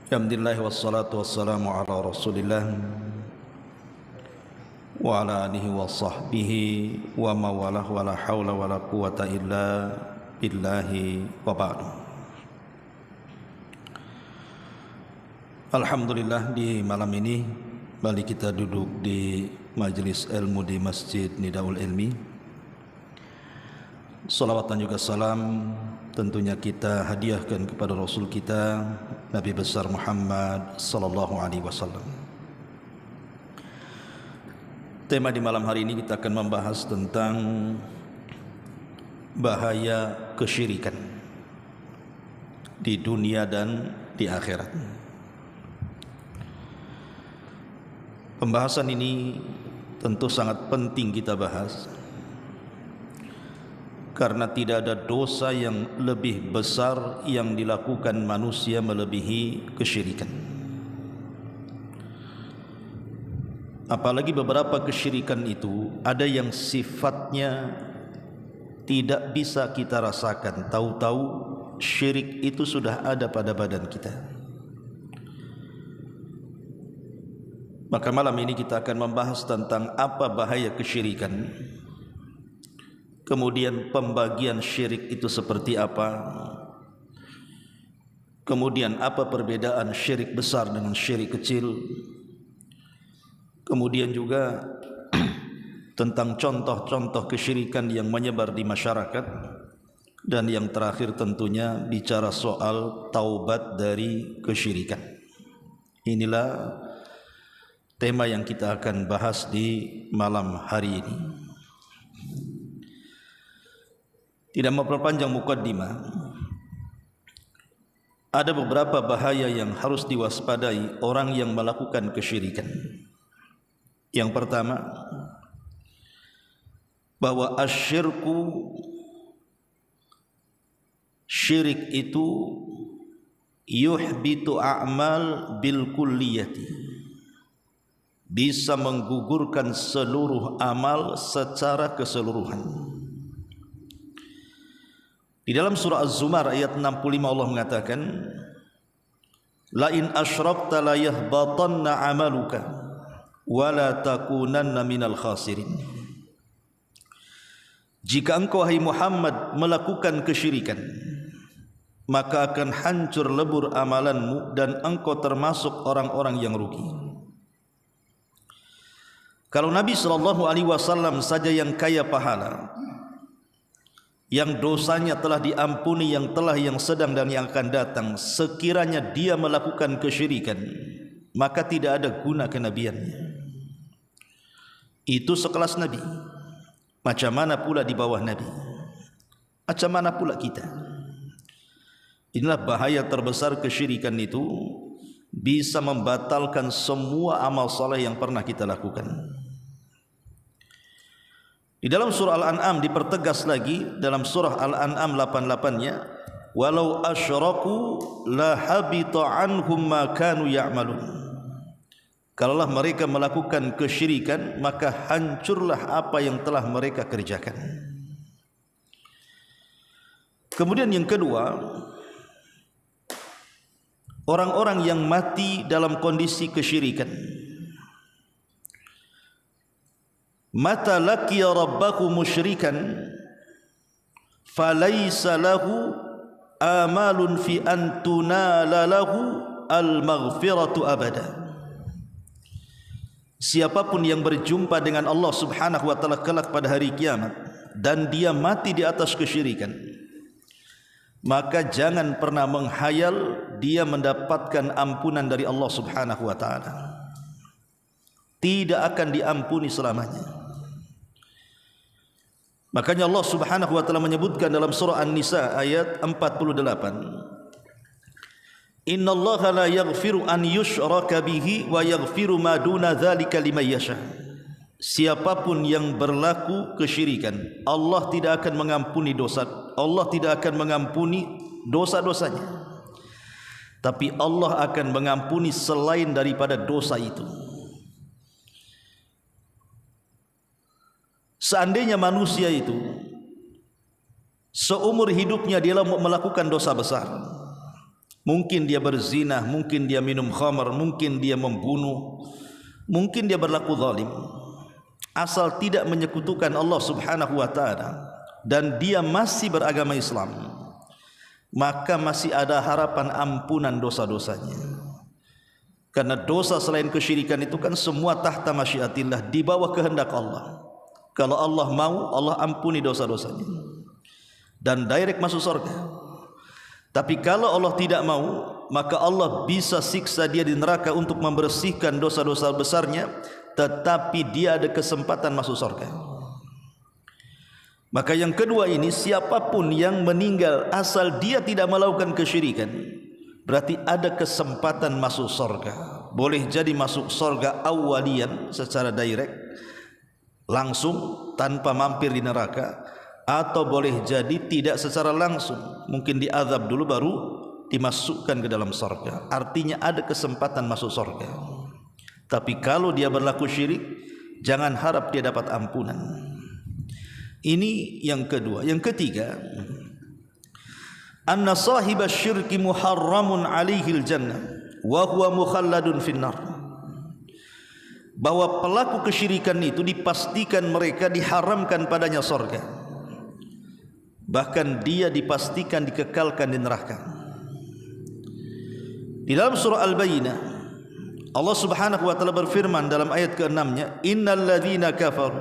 Alhamdulillah wassalatu wassalamu ala Rasulillah wa ala alihi wa sahbihi wa mawalah wa la hawla wa la quwata illa billahi wa ba'du. Alhamdulillah, di malam ini balik kita duduk di majelis ilmu di Masjid Nidaul Ilmi. Salawat dan juga salam tentunya kita hadiahkan kepada Rasul kita Nabi besar Muhammad sallallahu alaihi wasallam. Tema di malam hari ini kita akan membahas tentang bahaya kesyirikan di dunia dan di akhirat. Pembahasan ini tentu sangat penting kita bahas, karena tidak ada dosa yang lebih besar yang dilakukan manusia melebihi kesyirikan. Apalagi beberapa kesyirikan itu ada yang sifatnya tidak bisa kita rasakan. Tahu-tahu syirik itu sudah ada pada badan kita. Maka malam ini kita akan membahas tentang apa bahaya kesyirikan, kemudian pembagian syirik itu seperti apa, kemudian apa perbedaan syirik besar dengan syirik kecil, kemudian juga tentang contoh-contoh kesyirikan yang menyebar di masyarakat, dan yang terakhir tentunya bicara soal taubat dari kesyirikan. Inilah tema yang kita akan bahas di malam hari ini. Tidak memperpanjang mukaddimah, ada beberapa bahaya yang harus diwaspadai orang yang melakukan kesyirikan. Yang pertama, bahwa asyirku, syirik itu yuhbitu a'mal bil kulliyati, bisa menggugurkan seluruh amal secara keseluruhan. Di dalam surah Az-Zumar ayat 65 Allah mengatakan, la in asyrakta la yahbatanna amaluka wa la takunanna minal khasirin. Jika engkau hai Muhammad melakukan kesyirikan, maka akan hancur lebur amalanmu dan engkau termasuk orang-orang yang rugi. Kalau Nabi SAW saja yang kaya pahala, yang dosanya telah diampuni, yang telah, yang sedang dan yang akan datang, sekiranya dia melakukan kesyirikan, maka tidak ada guna kenabiannya. Itu sekelas Nabi, macam mana pula di bawah Nabi, macam mana pula kita. Inilah bahaya terbesar kesyirikan itu, bisa membatalkan semua amal saleh yang pernah kita lakukan. Di dalam surah Al-An'am dipertegas lagi, dalam surah Al-An'am 88-nya, walau asyraku la habita anhum ma kanu ya'malun. Kalaulah mereka melakukan kesyirikan, maka hancurlah apa yang telah mereka kerjakan. Kemudian yang kedua, orang-orang yang mati dalam kondisi kesyirikan. Mata laqiya rabbahu musyrikan falaysa lahu amalun fi an tunala lahu al-maghfiratu abada. Siapapun yang berjumpa dengan Allah Subhanahu wa taala kelak pada hari kiamat dan dia mati di atas kesyirikan, maka jangan pernah menghayal dia mendapatkan ampunan dari Allah Subhanahu wa taala. Tidak akan diampuni selamanya. Makanya Allah Subhanahu wa taala menyebutkan dalam surah An-Nisa ayat 48, innallaha la yaghfiru an yushraka bihi wa yaghfiru ma duna dzalika liman yasha. Siapapun yang berlaku kesyirikan, Allah tidak akan mengampuni dosa, Allah tidak akan mengampuni dosa-dosanya. Tapi Allah akan mengampuni selain daripada dosa itu. Seandainya manusia itu seumur hidupnya dia melakukan dosa besar, Mungkin dia berzina, mungkin dia minum khamar, mungkin dia membunuh, mungkin dia berlaku zalim. Asal tidak menyekutukan Allah Subhanahu wa taala dan dia masih beragama Islam, maka masih ada harapan ampunan dosa-dosanya. Karena dosa selain kesyirikan itu kan semua tahta masyiatillah, di bawah kehendak Allah. Kalau Allah mau, Allah ampuni dosa-dosanya dan direct masuk surga. Tapi kalau Allah tidak mau, maka Allah bisa siksa dia di neraka untuk membersihkan dosa-dosa besarnya, tetapi dia ada kesempatan masuk surga. Maka yang kedua ini, siapapun yang meninggal asal dia tidak melakukan kesyirikan, berarti ada kesempatan masuk surga. Boleh jadi masuk surga awalian secara direct, langsung tanpa mampir di neraka, atau boleh jadi tidak secara langsung, mungkin diazab dulu baru dimasukkan ke dalam surga. Artinya ada kesempatan masuk surga. Tapi kalau dia berlaku syirik, jangan harap dia dapat ampunan. Ini yang kedua. Yang ketiga, anna sahibas syirki muharramun alaihil jannah wa huwa mukhalladun finnar. Bahwa pelaku kesyirikan itu dipastikan mereka diharamkan padanya surga, bahkan dia dipastikan dikekalkan di neraka. Di dalam surah Al-Bayyinah, Allah Subhanahu wa taala berfirman dalam ayat ke-6-nya, innal ladzina kafaru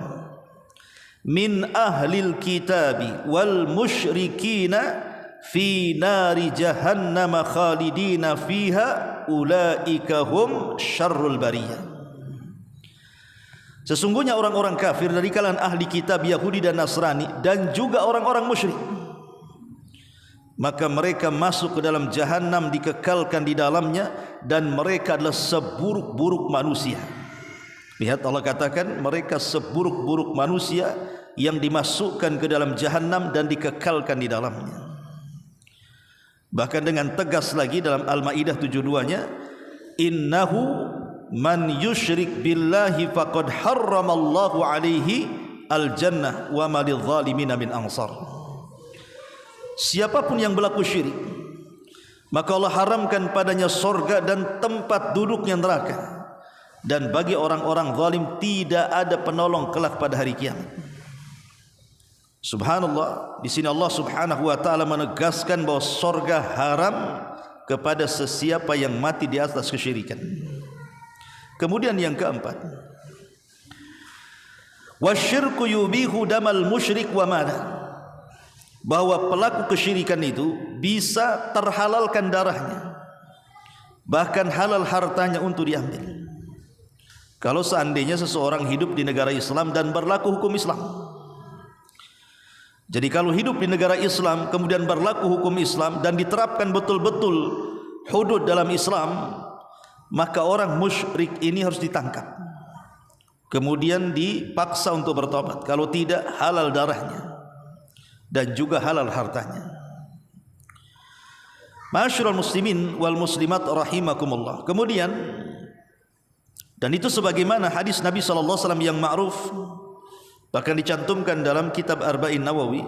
min ahlil kitabi wal musyrikina fi nari jahannam khalidina fiha ulaika hum syarrul bariyah. Sesungguhnya orang-orang kafir dari kalangan ahli kitab Yahudi dan Nasrani dan juga orang-orang musyrik, maka mereka masuk ke dalam jahannam, dikekalkan di dalamnya, dan mereka adalah seburuk-buruk manusia. Lihat, Allah katakan mereka seburuk-buruk manusia yang dimasukkan ke dalam jahannam dan dikekalkan di dalamnya. Bahkan dengan tegas lagi dalam Al-Maidah 72-nya, innahu man yusyrik billahi faqad harramallahu alaihi al-jannah wa ma lidh-dhalimin min ansar. Siapapun yang berlaku syirik, maka Allah haramkan padanya surga dan tempat duduknya neraka. Dan bagi orang-orang zalim tidak ada penolong kelak pada hari kiamat. Subhanallah, di sini Allah Subhanahu wa taala menegaskan bahwa surga haram kepada sesiapa yang mati di atas kesyirikan. Kemudian yang keempat, wasyirku yubihu damal musyrik wa mala. Bahwa pelaku kesyirikan itu bisa terhalalkan darahnya, bahkan halal hartanya untuk diambil. Kalau seandainya seseorang hidup di negara Islam dan berlaku hukum Islam. Jadi kalau hidup di negara Islam kemudian berlaku hukum Islam dan diterapkan betul-betul hudud dalam Islam, maka orang musyrik ini harus ditangkap, kemudian dipaksa untuk bertobat. Kalau tidak, halal darahnya dan juga halal hartanya. Ma'asyiral muslimin wal muslimat rahimakumullah. Kemudian, dan itu sebagaimana hadis Nabi SAW yang ma'ruf, bahkan dicantumkan dalam kitab Arba'in Nawawi,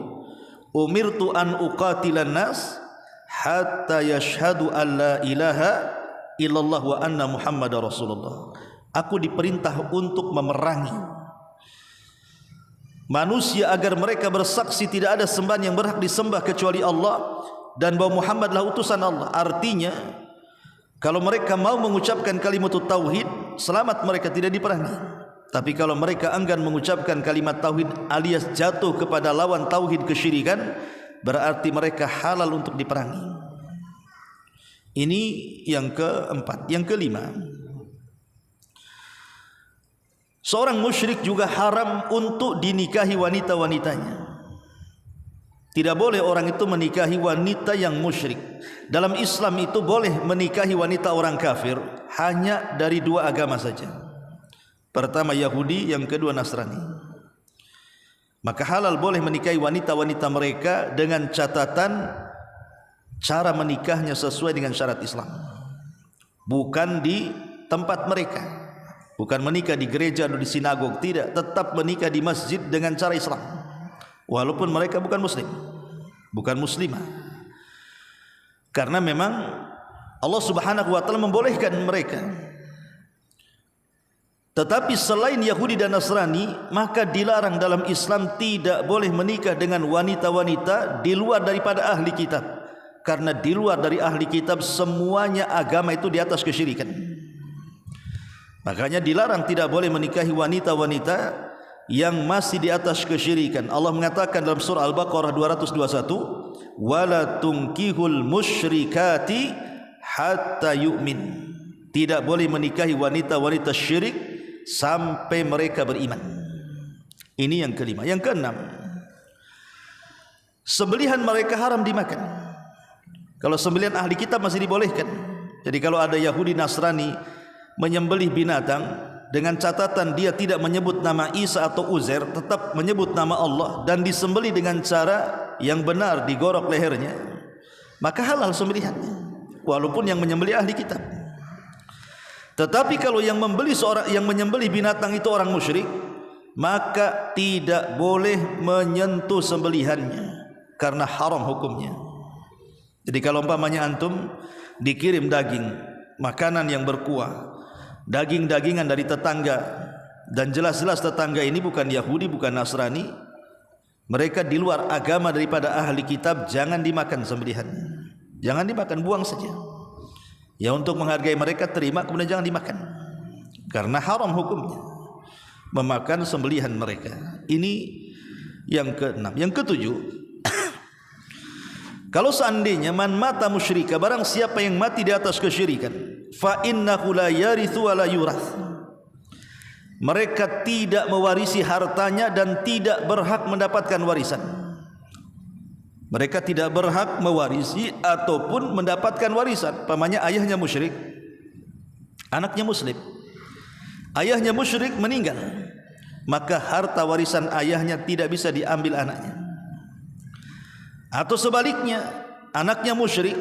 umirtu an uqatilan nas hatta yashhadu an la ilaha illallah wa anna muhammadar rasulullah. Aku diperintah untuk memerangi manusia agar mereka bersaksi tidak ada sembahan yang berhak disembah kecuali Allah dan bahwa Muhammadlah utusan Allah. Artinya, kalau mereka mau mengucapkan kalimat tauhid, selamat, mereka tidak diperangi. Tapi kalau mereka enggan mengucapkan kalimat tauhid alias jatuh kepada lawan tauhid kesyirikan, berarti mereka halal untuk diperangi. Ini yang keempat. Yang kelima, seorang musyrik juga haram untuk dinikahi wanita-wanitanya. Tidak boleh orang itu menikahi wanita yang musyrik. Dalam Islam itu boleh menikahi wanita orang kafir hanya dari dua agama saja. Pertama Yahudi, yang kedua Nasrani. Maka halal boleh menikahi wanita-wanita mereka dengan catatan cara menikahnya sesuai dengan syarat Islam. Bukan di tempat mereka, bukan menikah di gereja atau di sinagog, tidak, tetap menikah di masjid dengan cara Islam. Walaupun mereka bukan muslim, bukan muslimah. Karena memang Allah Subhanahu wa taala membolehkan mereka. Tetapi selain Yahudi dan Nasrani, maka dilarang dalam Islam tidak boleh menikah dengan wanita-wanita di luar daripada ahli kitab. Karena di luar dari ahli kitab semuanya agama itu di atas kesyirikan. Makanya dilarang tidak boleh menikahi wanita-wanita yang masih di atas kesyirikan. Allah mengatakan dalam surah Al-Baqarah 221, "Wala tunkihul musyrikati hatta yu'min." Tidak boleh menikahi wanita-wanita syirik sampai mereka beriman. Ini yang kelima. Yang keenam, sembelihan mereka haram dimakan. Kalau sembelihan ahli kitab masih dibolehkan. Jadi kalau ada Yahudi Nasrani menyembelih binatang dengan catatan dia tidak menyebut nama Isa atau Uzair, tetap menyebut nama Allah dan disembelih dengan cara yang benar, digorok lehernya, maka halal sembelihannya walaupun yang menyembelih ahli kitab. Tetapi kalau yang menyembelih binatang itu orang musyrik, maka tidak boleh menyentuh sembelihannya karena haram hukumnya. Jadi kalau umpamanya antum dikirim daging, makanan yang berkuah, daging-dagingan dari tetangga, dan jelas-jelas tetangga ini bukan Yahudi, bukan Nasrani, mereka di luar agama daripada ahli kitab, jangan dimakan sembelihannya. Jangan dimakan, buang saja. Ya, untuk menghargai mereka terima, kemudian jangan dimakan karena haram hukumnya memakan sembelihan mereka. Ini yang keenam. Yang ketujuh, kalau seandainya man mata musyrika, barang siapa yang mati di atas kesyirikan, fa innahu la yarithu wa la yurath, mereka tidak mewarisi hartanya dan tidak berhak mendapatkan warisan. Mereka tidak berhak mewarisi ataupun mendapatkan warisan. Pamannya ayahnya musyrik, anaknya muslim. Ayahnya musyrik meninggal, maka harta warisan ayahnya tidak bisa diambil anaknya. Atau sebaliknya, anaknya musyrik,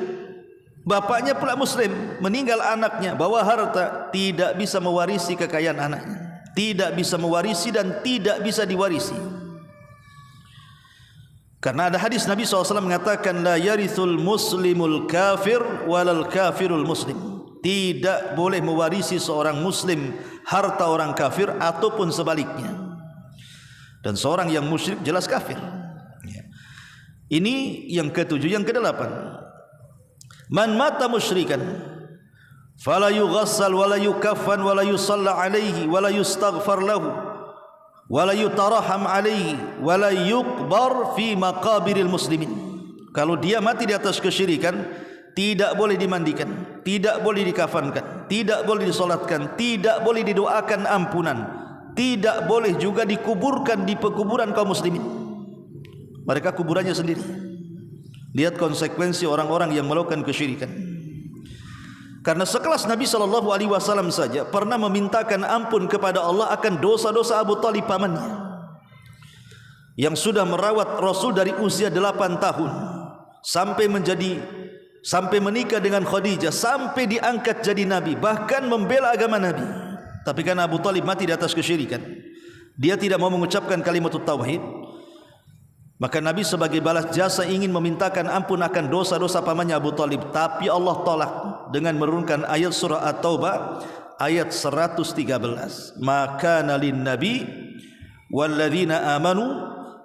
bapaknya pula muslim, meninggal anaknya, bawa harta, tidak bisa mewarisi kekayaan anaknya, tidak bisa mewarisi dan tidak bisa diwarisi. Karena ada hadis Nabi SAW mengatakan, la yarithul muslimul kafir walal kafirul muslim. Tidak boleh mewarisi seorang muslim harta orang kafir ataupun sebaliknya. Dan seorang yang musyrik jelas kafir. Ini yang ketujuh. Yang kedelapan, man mata musyrikan fala yughassal wala yukaffan wala yusalla alaihi wala yustaghfar lahu wala yutaraham alaihi wala yuqbar fi maqabiril muslimin. Kalau dia mati di atas kesyirikan, tidak boleh dimandikan, tidak boleh dikafankan, tidak boleh disolatkan, tidak boleh didoakan ampunan, tidak boleh juga dikuburkan di pekuburan kaum muslimin. Mereka kuburannya sendiri. Lihat konsekuensi orang-orang yang melakukan kesyirikan. Karena sekelas Nabi SAW saja pernah memintakan ampun kepada Allah akan dosa-dosa Abu Talib pamannya, yang sudah merawat Rasul dari usia 8 tahun sampai menikah dengan Khadijah, sampai diangkat jadi Nabi, bahkan membela agama Nabi. Tapi karena Abu Talib mati di atas kesyirikan, dia tidak mau mengucapkan kalimat tauhid, maka Nabi sebagai balas jasa ingin memintakan ampun akan dosa-dosa pamannya Abu Talib. Tapi Allah tolak dengan menurunkan ayat surah At-Taubah ayat 113. Maka nalin nabi walladzina amanu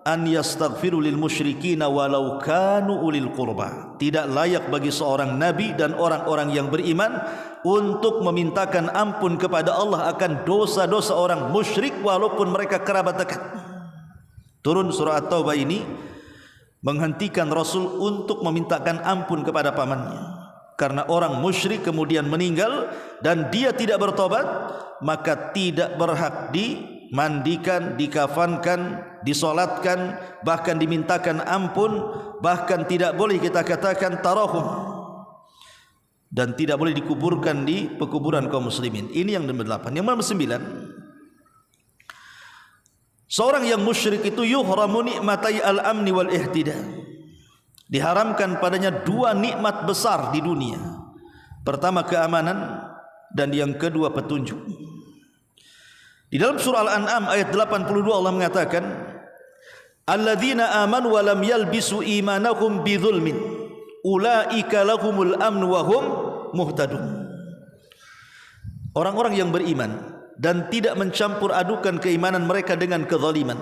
an yastaghfiru lil musyrikin walau kanu ulil qurba. Tidak layak bagi seorang nabi dan orang-orang yang beriman untuk memintakan ampun kepada Allah akan dosa-dosa orang musyrik walaupun mereka kerabat dekat. Turun surah At-Taubah ini menghentikan Rasul untuk memintakan ampun kepada pamannya. Karena orang musyrik kemudian meninggal dan dia tidak bertobat, maka tidak berhak dimandikan, dikafankan, disolatkan, bahkan dimintakan ampun, bahkan tidak boleh kita katakan tarahum, dan tidak boleh dikuburkan di pekuburan kaum muslimin. Ini yang ke-8. Yang ke-9, seorang yang musyrik itu yuhramu nikmatai al-amni wal ihtida. Diharamkan padanya 2 nikmat besar di dunia. Pertama keamanan dan yang kedua petunjuk. Di dalam surah Al-An'am ayat 82 Allah mengatakan, alladzina amanu wa lam yalbisu imanahum bidzulmin ulaika lahumul amnu wa hum muhtadun. Orang-orang yang beriman dan tidak mencampur adukan keimanan mereka dengan kezaliman,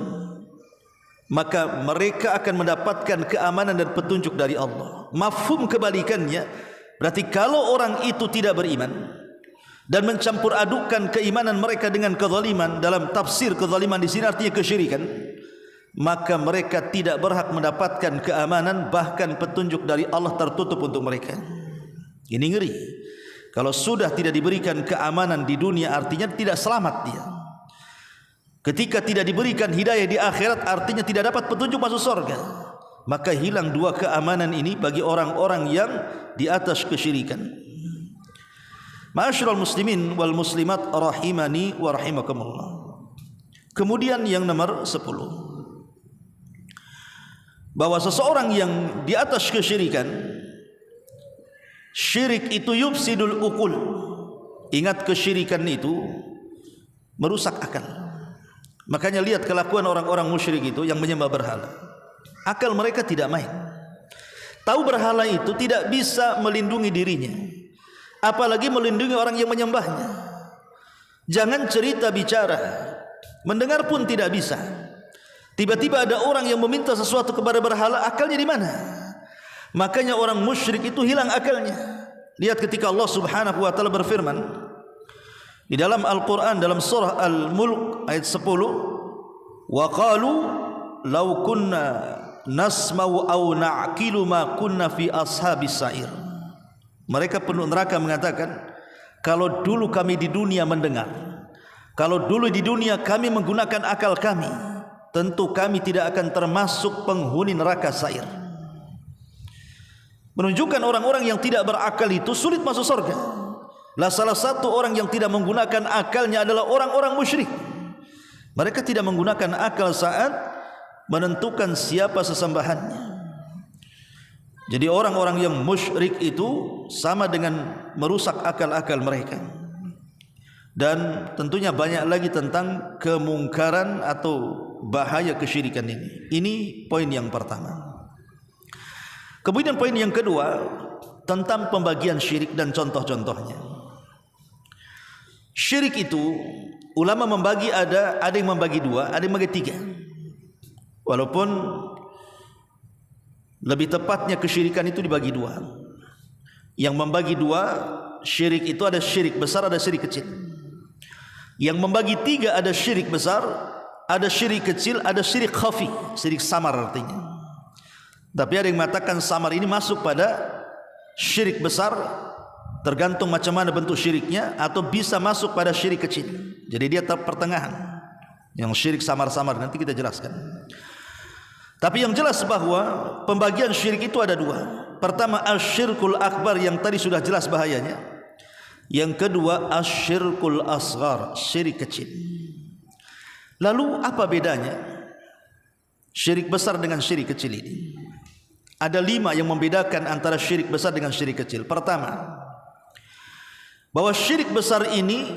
maka mereka akan mendapatkan keamanan dan petunjuk dari Allah. Mafhum kebalikannya, berarti kalau orang itu tidak beriman dan mencampur adukan keimanan mereka dengan kezaliman, dalam tafsir kezaliman di sini artinya kesyirikan, maka mereka tidak berhak mendapatkan keamanan, bahkan petunjuk dari Allah tertutup untuk mereka. Ini ngeri. Kalau sudah tidak diberikan keamanan di dunia, artinya tidak selamat dia. Ketika tidak diberikan hidayah di akhirat, artinya tidak dapat petunjuk masuk surga. Maka hilang dua keamanan ini bagi orang-orang yang di atas kesyirikan. Ma'asyiral muslimin wal muslimat rahimani wa rahimakumullah. Kemudian yang nomor 10, bahwa seseorang yang di atas kesyirikan, syirik itu yufsidul uqul. Ingat, kesyirikan itu merusak akal. Makanya lihat kelakuan orang-orang musyrik itu yang menyembah berhala. Akal mereka tidak main. Tahu berhala itu tidak bisa melindungi dirinya, apalagi melindungi orang yang menyembahnya. Jangan cerita bicara, mendengar pun tidak bisa. Tiba-tiba ada orang yang meminta sesuatu kepada berhala, akalnya di mana? Makanya orang musyrik itu hilang akalnya. Lihat ketika Allah Subhanahu wa taala berfirman di dalam Al-Qur'an, dalam surah Al-Mulk ayat 10, wa qalu law kunna nasma'u aw na'qilu ma kunna fi ashabis sa'ir. Mereka penduduk neraka mengatakan, kalau dulu kami di dunia mendengar, kalau dulu di dunia kami menggunakan akal kami, tentu kami tidak akan termasuk penghuni neraka sa'ir. Menunjukkan orang-orang yang tidak berakal itu sulit masuk surga. Lah salah satu orang yang tidak menggunakan akalnya adalah orang-orang musyrik. Mereka tidak menggunakan akal saat menentukan siapa sesembahannya. Jadi orang-orang yang musyrik itu sama dengan merusak akal-akal mereka. Dan tentunya banyak lagi tentang kemungkaran atau bahaya kesyirikan ini. Ini poin yang pertama. Kemudian poin yang kedua, tentang pembagian syirik dan contoh-contohnya. Syirik itu ulama membagi, ada yang membagi dua, ada yang membagi tiga. Walaupun lebih tepatnya kesyirikan itu dibagi dua. Yang membagi dua syirik itu ada syirik besar, ada syirik kecil. Yang membagi tiga ada syirik besar, ada syirik kecil, ada syirik khafi, syirik samar artinya. Tapi ada yang mengatakan samar ini masuk pada syirik besar, tergantung macam mana bentuk syiriknya, atau bisa masuk pada syirik kecil. Jadi dia pertengahan. Yang syirik samar-samar nanti kita jelaskan. Tapi yang jelas bahwa pembagian syirik itu ada dua. Pertama asyirkul akbar yang tadi sudah jelas bahayanya. Yang kedua asyirkul asghar, syirik kecil. Lalu apa bedanya syirik besar dengan syirik kecil ini? Ada 5 yang membedakan antara syirik besar dengan syirik kecil. Pertama, bahwa syirik besar ini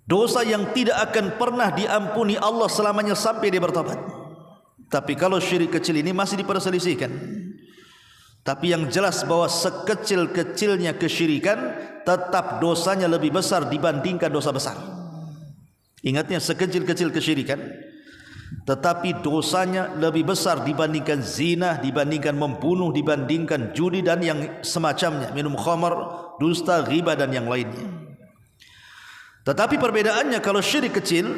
dosa yang tidak akan pernah diampuni Allah selamanya sampai dia bertobat. Tapi kalau syirik kecil ini masih diperselisihkan. Tapi yang jelas bahwa sekecil-kecilnya kesyirikan, tetap dosanya lebih besar dibandingkan dosa besar. Ingatnya, sekecil-kecil kesyirikan, tetapi dosanya lebih besar dibandingkan zina, dibandingkan membunuh, dibandingkan judi dan yang semacamnya, minum khamar, dusta, ghibah dan yang lainnya. Tetapi perbedaannya, kalau syirik kecil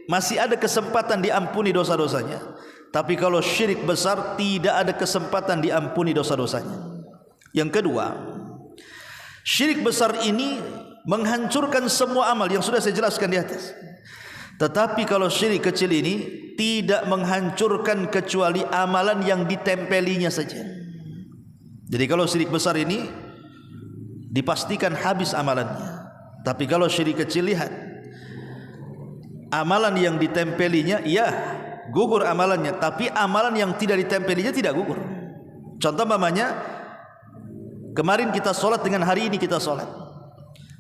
masih ada kesempatan diampuni dosa-dosanya, tapi kalau syirik besar tidak ada kesempatan diampuni dosa-dosanya. Yang kedua, syirik besar ini menghancurkan semua amal yang sudah saya jelaskan di atas. Tetapi kalau syirik kecil ini tidak menghancurkan kecuali amalan yang ditempelinya saja. Jadi kalau syirik besar ini dipastikan habis amalannya. Tapi kalau syirik kecil, lihat, amalan yang ditempelinya ya gugur amalannya, tapi amalan yang tidak ditempelinya tidak gugur. Contoh mamanya, kemarin kita sholat dengan hari ini kita sholat.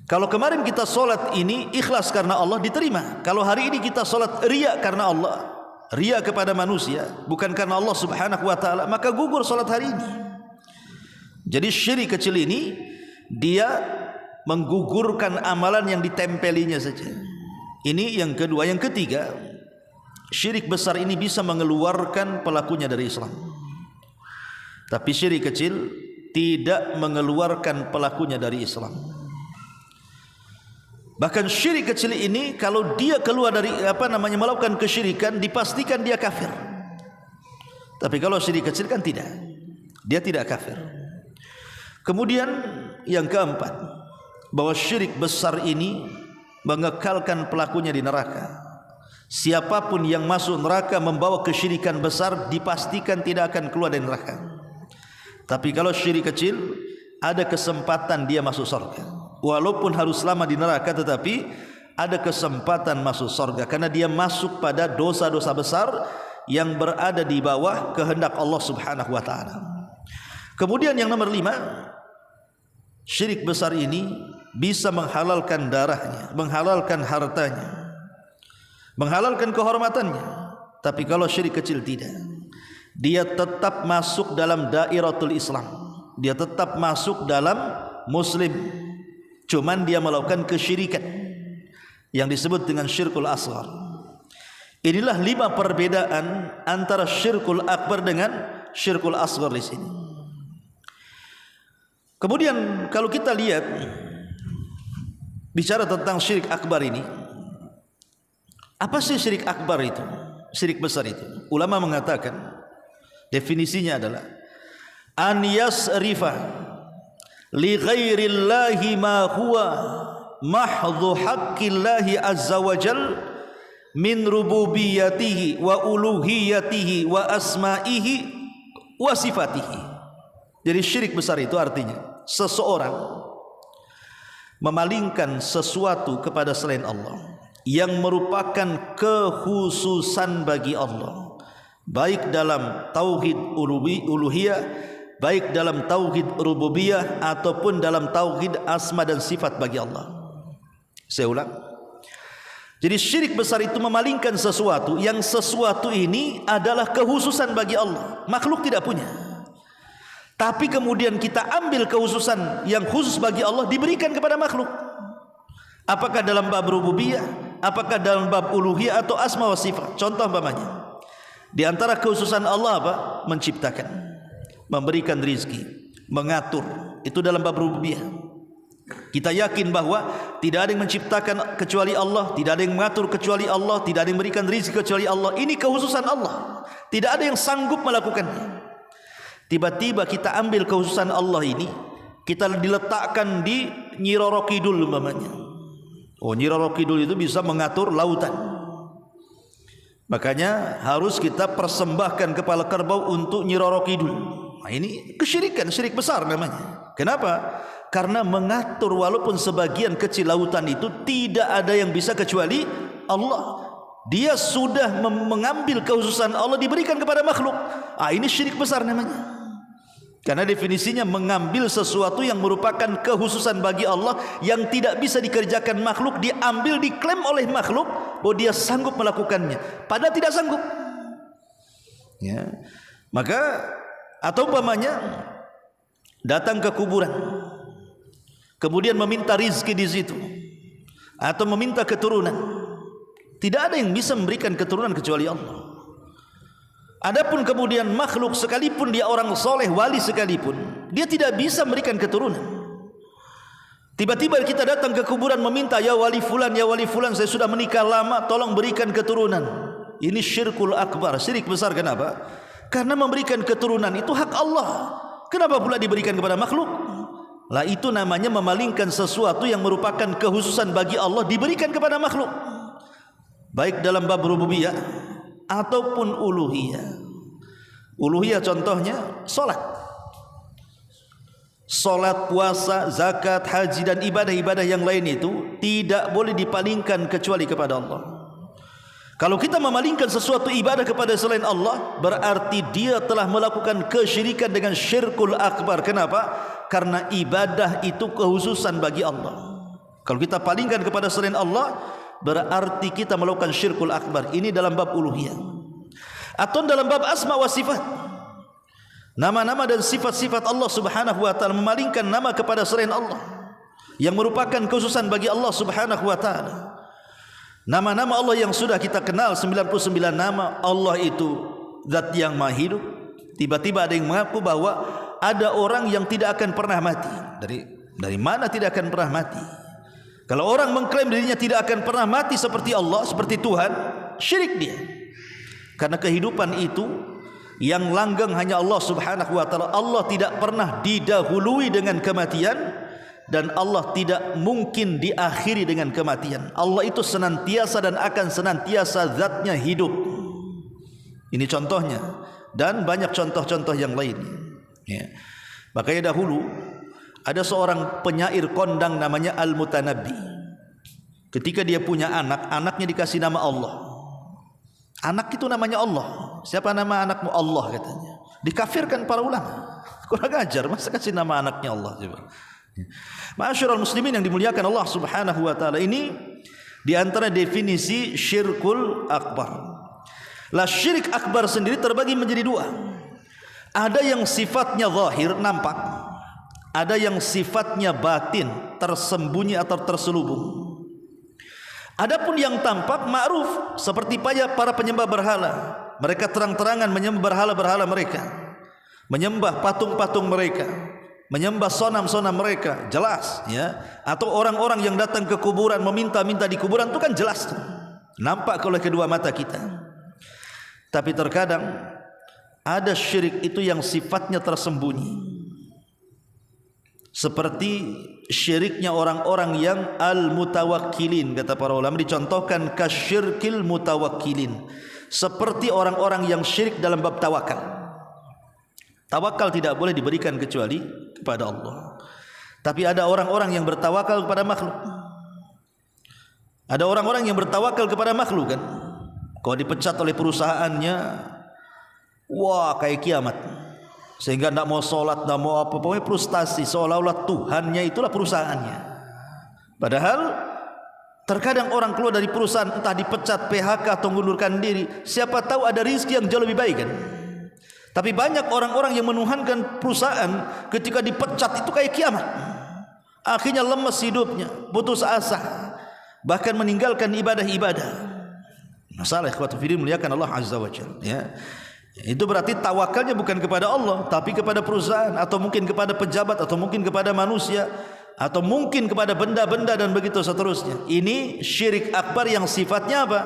Kalau kemarin kita sholat ini ikhlas karena Allah, diterima. Kalau hari ini kita sholat riya karena Allah, riya kepada manusia, bukan karena Allah Subhanahu wa ta'ala, maka gugur sholat hari ini. Jadi syirik kecil ini dia menggugurkan amalan yang ditempelinya saja. Ini yang kedua. Yang ketiga, syirik besar ini bisa mengeluarkan pelakunya dari Islam. Tapi syirik kecil tidak mengeluarkan pelakunya dari Islam. Bahkan syirik kecil ini kalau dia keluar dari melakukan kesyirikan, dipastikan dia kafir. Tapi kalau syirik kecil kan tidak, dia tidak kafir. Kemudian yang keempat, bahwa syirik besar ini mengekalkan pelakunya di neraka. Siapapun yang masuk neraka membawa kesyirikan besar, dipastikan tidak akan keluar dari neraka. Tapi kalau syirik kecil, ada kesempatan dia masuk surga. Walaupun harus lama di neraka, tetapi ada kesempatan masuk surga, karena dia masuk pada dosa-dosa besar yang berada di bawah kehendak Allah Subhanahu wa taala. Kemudian yang nomor 5, syirik besar ini bisa menghalalkan darahnya, menghalalkan hartanya, menghalalkan kehormatannya. Tapi kalau syirik kecil tidak, dia tetap masuk dalam dairatul Islam, dia tetap masuk dalam Muslim, cuman dia melakukan kesyirikan yang disebut dengan syirkul asghar. Inilah 5 perbedaan antara syirkul akbar dengan syirkul asghar di sini. Kemudian kalau kita lihat bicara tentang syirik akbar ini, apa sih syirik akbar itu? Syirik besar itu, ulama mengatakan definisinya adalah an yasrifa li ghairillahi ma huwa mahdhu haqqillahi azza wa jal min rububiyatihi wa uluhiyatihi wa asma'ihi wa sifatihi. Jadi syirik besar itu artinya seseorang memalingkan sesuatu kepada selain Allah yang merupakan kekhususan bagi Allah, baik dalam tauhid uluhiyah, baik dalam tauhid rububiyah, ataupun dalam tauhid asma dan sifat bagi Allah. Saya ulang. Jadi syirik besar itu memalingkan sesuatu yang sesuatu ini adalah kekhususan bagi Allah, makhluk tidak punya. Tapi kemudian kita ambil kekhususan yang khusus bagi Allah diberikan kepada makhluk. Apakah dalam bab rububiyah, apakah dalam bab uluhiyah atau asma wa sifat. Contoh umpamanya, di antara kekhususan Allah apa? Menciptakan, memberikan rizki, mengatur. Itu dalam bab rububiyah. Kita yakin bahwa tidak ada yang menciptakan kecuali Allah, tidak ada yang mengatur kecuali Allah, tidak ada yang memberikan rizki kecuali Allah. Ini kekhususan Allah, tidak ada yang sanggup melakukannya. Tiba-tiba kita ambil kekhususan Allah ini, kita diletakkan di Nyi Roro Kidul umpamanya. Oh, Nyi Roro Kidul itu bisa mengatur lautan, makanya harus kita persembahkan kepala kerbau untuk Nyi Roro Kidul. Nah, ini kesyirikan, syirik besar namanya. Kenapa? Karena mengatur walaupun sebagian kecil lautan itu tidak ada yang bisa kecuali Allah. Dia sudah mengambil kekhususan Allah diberikan kepada makhluk. Ini syirik besar namanya. Karena definisinya mengambil sesuatu yang merupakan kekhususan bagi Allah yang tidak bisa dikerjakan makhluk, diambil, diklaim oleh makhluk bahwa dia sanggup melakukannya, padahal tidak sanggup. Ya. Maka atau umpamanya datang ke kuburan, kemudian meminta rizki di situ, atau meminta keturunan. Tidak ada yang bisa memberikan keturunan kecuali Allah. Adapun kemudian makhluk sekalipun dia orang soleh, wali sekalipun, dia tidak bisa memberikan keturunan. Tiba-tiba kita datang ke kuburan meminta, ya wali fulan, saya sudah menikah lama, tolong berikan keturunan. Ini syirkul akbar, syirik besar. Kenapa? Karena memberikan keturunan itu hak Allah. Kenapa pula diberikan kepada makhluk? Lah itu namanya memalingkan sesuatu yang merupakan kekhususan bagi Allah diberikan kepada makhluk, baik dalam bab rububiyah ataupun uluhiyah. Uluhiyah contohnya salat, puasa, zakat, haji dan ibadah-ibadah yang lain itu tidak boleh dipalingkan kecuali kepada Allah. Kalau kita memalingkan sesuatu ibadah kepada selain Allah, berarti dia telah melakukan kesyirikan dengan syirkul akbar. Kenapa? Karena ibadah itu kekhususan bagi Allah. Kalau kita palingkan kepada selain Allah, berarti kita melakukan syirkul akbar. Ini dalam bab uluhiyah. Atau dalam bab asma wa sifat, nama-nama dan sifat-sifat Allah Subhanahu wa taala, memalingkan nama kepada selain Allah yang merupakan khususan bagi Allah Subhanahu wa taala. Nama-nama Allah yang sudah kita kenal 99 nama. Allah itu zat yang maha hidup. Tiba-tiba ada yang mengaku bahwa ada orang yang tidak akan pernah mati. Dari mana tidak akan pernah mati? Kalau orang mengklaim dirinya tidak akan pernah mati seperti Allah, seperti Tuhan, syirik dia. Karena kehidupan itu yang langgeng hanya Allah Subhanahu wa taala. Allah tidak pernah didahului dengan kematian, dan Allah tidak mungkin diakhiri dengan kematian. Allah itu senantiasa dan akan senantiasa zatnya hidup. Ini contohnya, dan banyak contoh-contoh yang lain. Ya. Makanya dahulu ada seorang penyair kondang namanya Al-Mutanabbi. Ketika dia punya anak, anaknya dikasih nama Allah. Anak itu namanya Allah. Siapa nama anakmu? Allah katanya. Dikafirkan para ulama. Kurang ajar, masa kasih nama anaknya Allah coba. Ma'asyiral muslimin yang dimuliakan Allah Subhanahu wa taala, ini di antara definisi syirkul akbar. Lah syirik akbar sendiri terbagi menjadi dua. Ada yang sifatnya zahir, nampak. Ada yang sifatnya batin, tersembunyi atau terselubung. Adapun yang tampak ma'ruf, seperti para penyembah berhala. Mereka terang-terangan menyembah berhala-berhala mereka, menyembah patung-patung mereka, menyembah sonam-sonam mereka, jelas ya. Atau orang-orang yang datang ke kuburan meminta-minta di kuburan, itu kan jelas tuh, nampak oleh kedua mata kita. Tapi terkadang ada syirik itu yang sifatnya tersembunyi, seperti syiriknya orang-orang yang al-mutawakkilin, kata para ulama, dicontohkan kasyirkil mutawakkilin, seperti orang-orang yang syirik dalam bab tawakal. Tawakal tidak boleh diberikan kecuali kepada Allah. Tapi ada orang-orang yang bertawakal kepada makhluk. Ada orang-orang yang bertawakal kepada makhluk kan. Kalau dipecat oleh perusahaannya, wah kayak kiamat. Sehingga tidak mau sholat, tidak mau apa, pokoknya frustasi, seolah-olah Tuhannya itulah perusahaannya. Padahal terkadang orang keluar dari perusahaan, entah dipecat, PHK atau mengundurkan diri, siapa tahu ada rezeki yang jauh lebih baik kan. Tapi banyak orang-orang yang menuhankan perusahaan, ketika dipecat itu kayak kiamat. Akhirnya lemas hidupnya, putus asa, bahkan meninggalkan ibadah-ibadah. Masalah ikhwatu fillah muliakan Allah Azza wa Jalla ya. Itu berarti tawakalnya bukan kepada Allah, tapi kepada perusahaan, atau mungkin kepada pejabat, atau mungkin kepada manusia, atau mungkin kepada benda-benda dan begitu seterusnya. Ini syirik akbar yang sifatnya apa?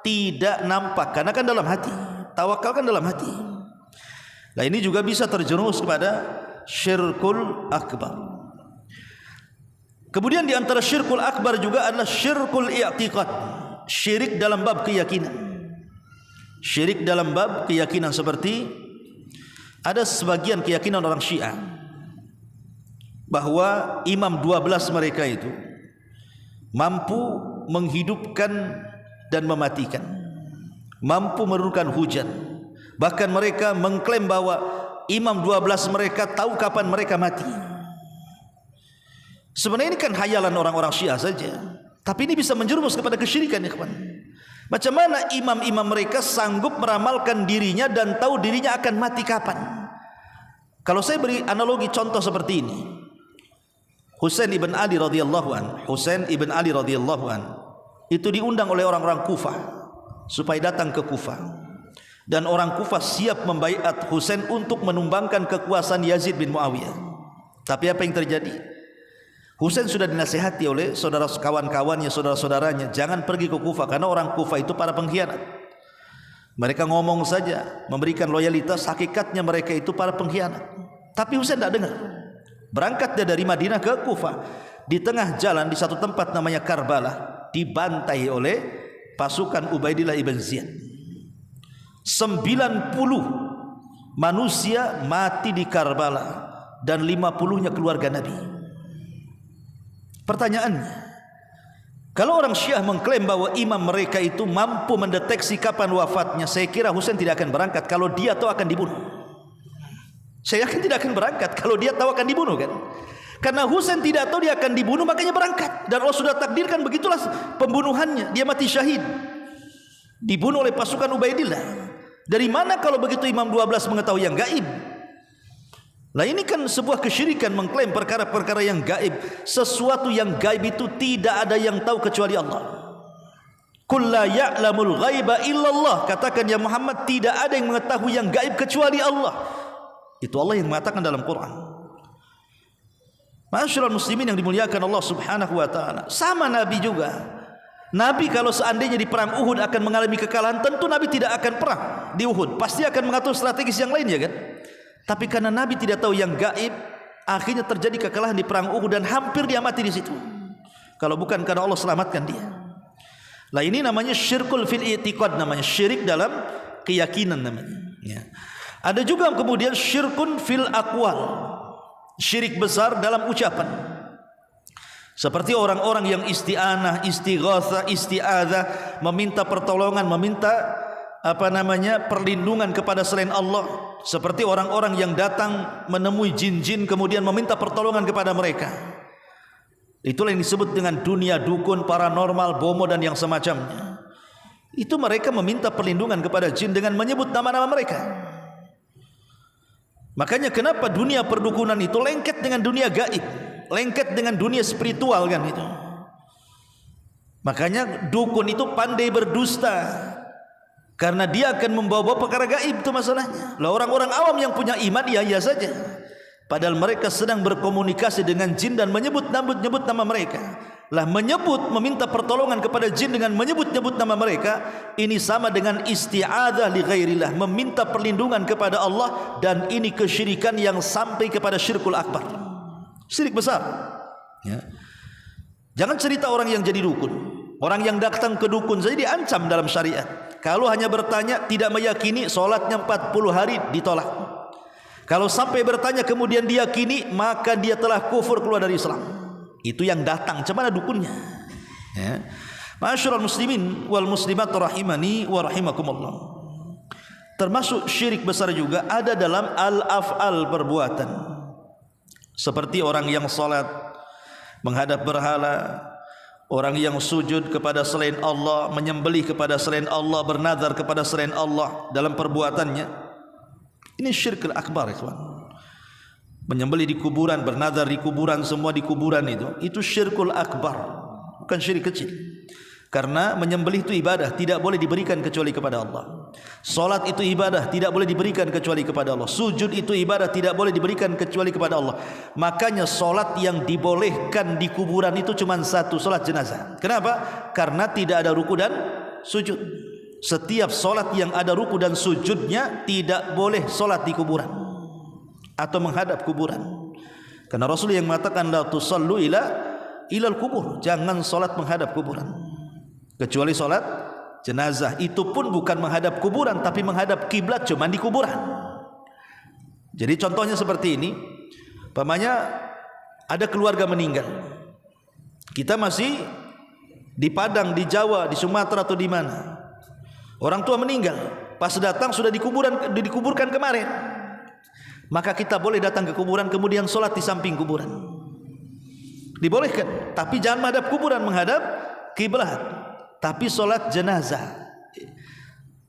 Tidak nampak, karena kan dalam hati. Tawakal kan dalam hati. Nah ini juga bisa terjerumus kepada syirkul akbar. Kemudian di antara syirkul akbar juga adalah syirkul i'tiqad, syirik dalam bab keyakinan. Syirik dalam bab keyakinan, seperti ada sebagian keyakinan orang Syiah bahwa imam 12 mereka itu mampu menghidupkan dan mematikan, mampu menurunkan hujan. Bahkan mereka mengklaim bahwa imam 12 mereka tahu kapan mereka mati. Sebenarnya ini kan hayalan orang-orang Syiah saja, tapi ini bisa menjerumus kepada kesyirikan ya kawan. Macam mana imam-imam mereka sanggup meramalkan dirinya dan tahu dirinya akan mati kapan? Kalau saya beri analogi contoh seperti ini, Husain ibn Ali radhiyallahu an, Husain ibn Ali radhiyallahu an itu diundang oleh orang-orang Kufah supaya datang ke Kufah. Dan orang Kufah siap membaiat Husain untuk menumbangkan kekuasaan Yazid bin Muawiyah. Tapi apa yang terjadi? Husain sudah dinasihati oleh saudara kawan-kawannya, saudara-saudaranya, jangan pergi ke Kufah, karena orang Kufah itu para pengkhianat. Mereka ngomong saja, memberikan loyalitas, hakikatnya mereka itu para pengkhianat. Tapi Husain tidak dengar. Berangkat dia dari Madinah ke Kufah. Di tengah jalan di satu tempat namanya Karbala, dibantai oleh pasukan Ubaidillah ibn Ziyad. 90 manusia mati di Karbala dan 50-nya keluarga Nabi. Pertanyaannya, kalau orang Syiah mengklaim bahwa imam mereka itu mampu mendeteksi kapan wafatnya, saya kira Husain tidak akan berangkat kalau dia tahu akan dibunuh. Saya yakin tidak akan berangkat kalau dia tahu akan dibunuh kan. Karena Husain tidak tahu dia akan dibunuh, makanya berangkat. Dan Allah sudah takdirkan begitulah pembunuhannya, dia mati syahid, dibunuh oleh pasukan Ubaidillah. Dari mana kalau begitu imam 12 mengetahui yang gaib? Lah ini kan sebuah kesyirikan, mengklaim perkara-perkara yang gaib. Sesuatu yang gaib itu tidak ada yang tahu kecuali Allah. Qul la ya'lamul ghaiba illallah. Katakan ya Muhammad, tidak ada yang mengetahui yang gaib kecuali Allah. Itu Allah yang mengatakan dalam Quran. Ma'asyiral muslimin yang dimuliakan Allah Subhanahu wa taala. Sama Nabi juga. Nabi kalau seandainya di perang Uhud akan mengalami kekalahan, tentu Nabi tidak akan perang di Uhud. Pasti akan mengatur strategis yang lain, ya kan? Tapi karena Nabi tidak tahu yang gaib, akhirnya terjadi kekalahan di perang Uhud dan hampir dia mati di situ. Kalau bukan karena Allah selamatkan dia. Lah ini namanya syirkul fil i'tiqad, namanya syirik dalam keyakinan namanya. Ya. Ada juga kemudian syirkun fil aqwal, syirik besar dalam ucapan. Seperti orang-orang yang isti'anah, istighatsah, isti'adzah, meminta pertolongan, meminta perlindungan kepada selain Allah. Seperti orang-orang yang datang menemui jin-jin kemudian meminta pertolongan kepada mereka. Itulah yang disebut dengan dunia dukun, paranormal, bomo dan yang semacamnya. Itu mereka meminta perlindungan kepada jin dengan menyebut nama-nama mereka. Makanya kenapa dunia perdukunan itu lengket dengan dunia gaib, lengket dengan dunia spiritual kan itu. Makanya dukun itu pandai berdusta, karena dia akan membawa perkara gaib, itu masalahnya. Lah orang-orang awam yang punya iman ya saja, padahal mereka sedang berkomunikasi dengan jin dan menyebut nama mereka. Lah menyebut, meminta pertolongan kepada jin dengan menyebut nama mereka, ini sama dengan isti'adzah li ghairillah, meminta perlindungan kepada Allah, dan ini kesyirikan yang sampai kepada syirkul akbar, syirik besar. Ya. Jangan cerita orang yang jadi dukun, orang yang datang ke dukun saja diancam dalam syariat. Kalau hanya bertanya tidak meyakini, solatnya 40 hari ditolak. Kalau sampai bertanya kemudian diyakini, maka dia telah kufur, keluar dari Islam. Itu yang datang, cemana dukunnya. Ya. Ma'asyiral muslimin wal muslimat rahimani wa rahimakumullah. Termasuk syirik besar juga ada dalam al-af'al, perbuatan. Seperti orang yang salat menghadap berhala, orang yang sujud kepada selain Allah, menyembelih kepada selain Allah, bernazar kepada selain Allah dalam perbuatannya. Ini syirkul akbar, ikhwan. Menyembelih di kuburan, bernazar di kuburan, semua di kuburan itu syirkul akbar, bukan syirik kecil. Karena menyembelih itu ibadah, tidak boleh diberikan kecuali kepada Allah. Salat itu ibadah, tidak boleh diberikan kecuali kepada Allah. Sujud itu ibadah, tidak boleh diberikan kecuali kepada Allah. Makanya salat yang dibolehkan di kuburan itu cuma satu, salat jenazah. Kenapa? Karena tidak ada ruku dan sujud. Setiap salat yang ada ruku dan sujudnya tidak boleh salat di kuburan atau menghadap kuburan. Karena Rasul yang mengatakan la tusallu ilal kubur, jangan salat menghadap kuburan. Kecuali solat jenazah, itu pun bukan menghadap kuburan, tapi menghadap kiblat, cuma di kuburan. Jadi contohnya seperti ini, umpamanya ada keluarga meninggal, kita masih di Padang, di Jawa, di Sumatera atau di mana, orang tua meninggal, pas datang sudah dikuburkan kemarin, maka kita boleh datang ke kuburan kemudian solat di samping kuburan, dibolehkan, tapi jangan menghadap kuburan, menghadap kiblat. Tapi solat jenazah,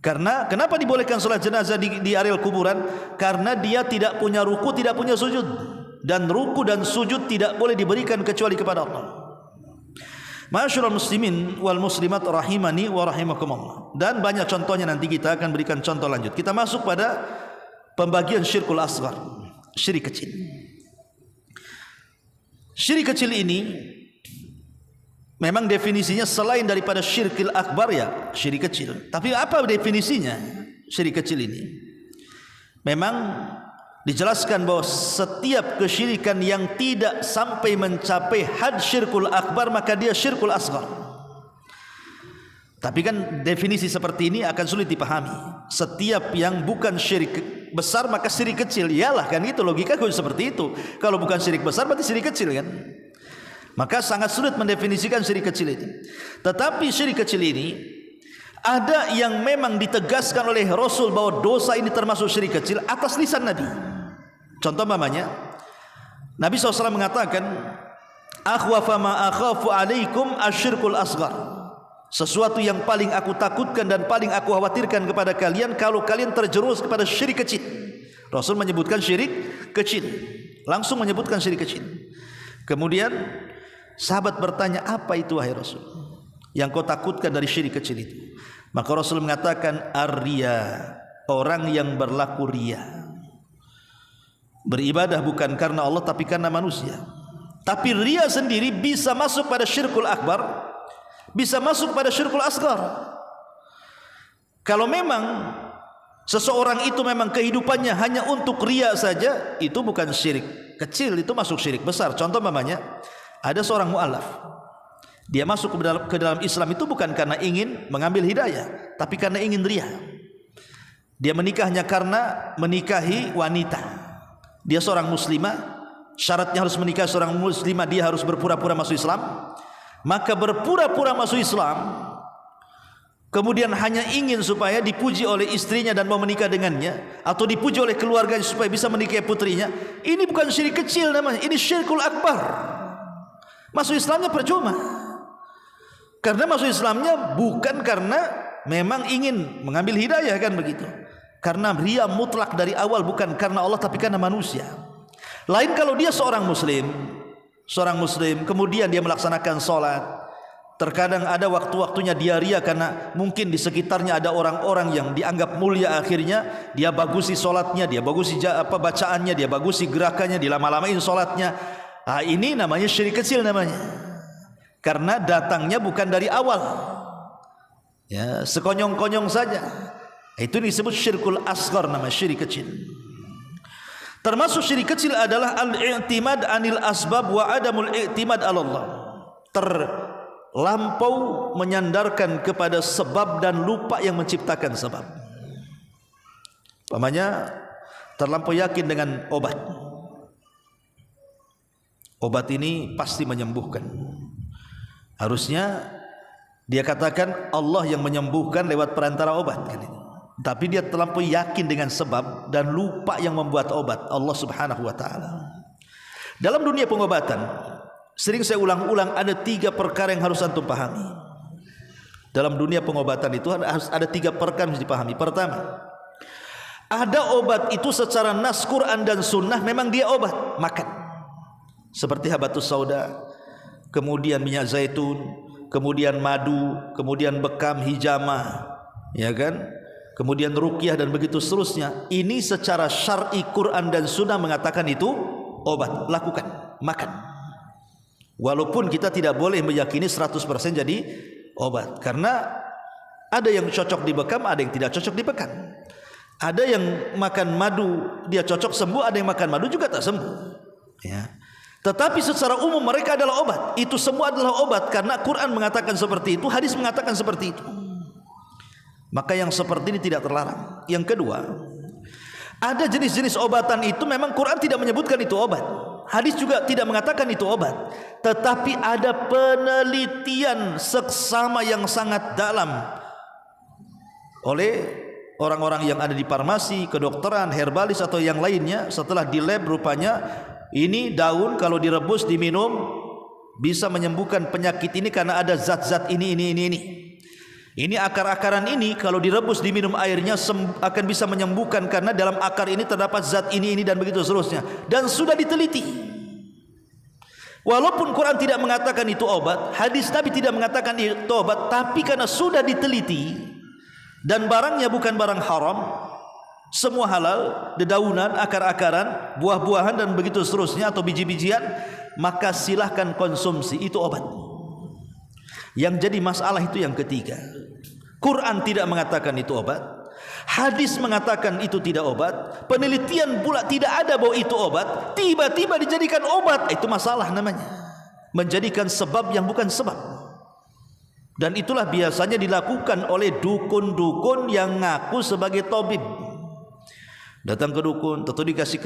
karena kenapa dibolehkan solat jenazah di areal kuburan? Karena dia tidak punya ruku, tidak punya sujud, dan ruku dan sujud tidak boleh diberikan kecuali kepada Allah. Ma'asyiral muslimin wal muslimat rahimani wa rahimakumullah. Dan banyak contohnya, nanti kita akan berikan contoh lanjut. Kita masuk pada pembagian syirkul asghar, syirik kecil. Syirik kecil ini memang definisinya selain daripada syirkil akbar, ya syirik kecil. Tapi apa definisinya syirik kecil ini? Memang dijelaskan bahwa setiap kesyirikan yang tidak sampai mencapai had syirkul akbar, maka dia syirkul asghar. Tapi kan definisi seperti ini akan sulit dipahami. Setiap yang bukan syirik besar maka syirik kecil. Iyalah kan, itu logika seperti itu. Kalau bukan syirik besar berarti syirik kecil kan. Maka sangat sulit mendefinisikan syirik kecil itu. Tetapi syirik kecil ini ada yang memang ditegaskan oleh Rasul bahwa dosa ini termasuk syirik kecil atas lisan Nabi. Contoh mamanya, Nabi SAW mengatakan, akhwafa ma akhafu alaikum asyirkul asghar. Sesuatu yang paling aku takutkan dan paling aku khawatirkan kepada kalian kalau kalian terjerumus kepada syirik kecil. Rasul menyebutkan syirik kecil, langsung menyebutkan syirik kecil. Kemudian sahabat bertanya, apa itu wahai Rasul yang kau takutkan dari syirik kecil itu? Maka Rasul mengatakan, ar-riya, orang yang berlaku riya, beribadah bukan karena Allah tapi karena manusia. Tapi riya sendiri bisa masuk pada syirkul akbar, bisa masuk pada syirkul asghar. Kalau memang seseorang itu memang kehidupannya hanya untuk riya saja, itu bukan syirik kecil, itu masuk syirik besar. Contoh mamanya, ada seorang mu'alaf, dia masuk ke dalam Islam itu bukan karena ingin mengambil hidayah, tapi karena ingin riya. Dia menikahnya karena menikahi wanita. Dia seorang muslimah, syaratnya harus menikah seorang muslimah, dia harus berpura-pura masuk Islam. Maka berpura-pura masuk Islam, kemudian hanya ingin supaya dipuji oleh istrinya dan mau menikah dengannya, atau dipuji oleh keluarganya supaya bisa menikahi putrinya. Ini bukan syirik kecil namanya, ini syirkul akbar. Masuk Islamnya percuma, karena masuk Islamnya bukan karena memang ingin mengambil hidayah, kan begitu. Karena riya mutlak dari awal, bukan karena Allah tapi karena manusia. Lain kalau dia seorang muslim, kemudian dia melaksanakan sholat, terkadang ada waktu-waktunya dia riya karena mungkin di sekitarnya ada orang-orang yang dianggap mulia, akhirnya dia bagusi sholatnya, dia bagusi bacaannya, dia bagusi gerakannya, dilama-lamain sholatnya. Nah, ini namanya syirik kecil namanya, karena datangnya bukan dari awal, ya, sekonyong-konyong saja. Itu disebut syirkul asghar, nama syirik kecil. Termasuk syirik kecil adalah al-i'timad anil asbab wa adamul i'timad ala Allah. Terlampau menyandarkan kepada sebab dan lupa yang menciptakan sebab. Umpamanya terlampau yakin dengan obat. Obat ini pasti menyembuhkan. Harusnya dia katakan Allah yang menyembuhkan lewat perantara obat, kan itu. Tapi dia terlampau yakin dengan sebab dan lupa yang membuat obat, Allah Subhanahu wa taala. Dalam dunia pengobatan, sering saya ulang-ulang, ada 3 perkara yang harus antum pahami. Dalam dunia pengobatan itu harus ada 3 perkara yang harus dipahami. Pertama, ada obat itu secara nas Quran dan sunnah memang dia obat, makan. Seperti habatus sauda, kemudian minyak zaitun, kemudian madu, kemudian bekam, hijamah, ya kan? Kemudian ruqyah dan begitu seterusnya. Ini secara syar'i Quran dan sunnah mengatakan itu obat, lakukan, makan. Walaupun kita tidak boleh meyakini 100% jadi obat, karena ada yang cocok di bekam, ada yang tidak cocok di bekam. Ada yang makan madu dia cocok sembuh, ada yang makan madu juga tak sembuh, ya. Tetapi secara umum mereka adalah obat. Itu semua adalah obat karena Quran mengatakan seperti itu, hadis mengatakan seperti itu. Maka yang seperti ini tidak terlarang. Yang kedua, ada jenis-jenis obatan itu memang Quran tidak menyebutkan itu obat, hadis juga tidak mengatakan itu obat, tetapi ada penelitian seksama yang sangat dalam oleh orang-orang yang ada di farmasi, kedokteran, herbalis atau yang lainnya. Setelah di lab, rupanya ini daun kalau direbus diminum bisa menyembuhkan penyakit ini karena ada zat-zat ini. Ini akar-akaran ini kalau direbus diminum airnya akan bisa menyembuhkan karena dalam akar ini terdapat zat ini dan begitu seterusnya, dan sudah diteliti. Walaupun Quran tidak mengatakan itu obat, hadis Nabi tidak mengatakan itu obat, tapi karena sudah diteliti dan barangnya bukan barang haram, semua halal, dedaunan, akar-akaran, buah-buahan dan begitu seterusnya atau biji-bijian, maka silahkan konsumsi, itu obat. Yang jadi masalah itu yang ketiga, Quran tidak mengatakan itu obat, hadis mengatakan itu tidak obat, penelitian pula tidak ada bahwa itu obat, tiba-tiba dijadikan obat. Itu masalah namanya, menjadikan sebab yang bukan sebab. Dan itulah biasanya dilakukan oleh dukun-dukun yang ngaku sebagai tabib. Datang ke dukun, tentu dikasih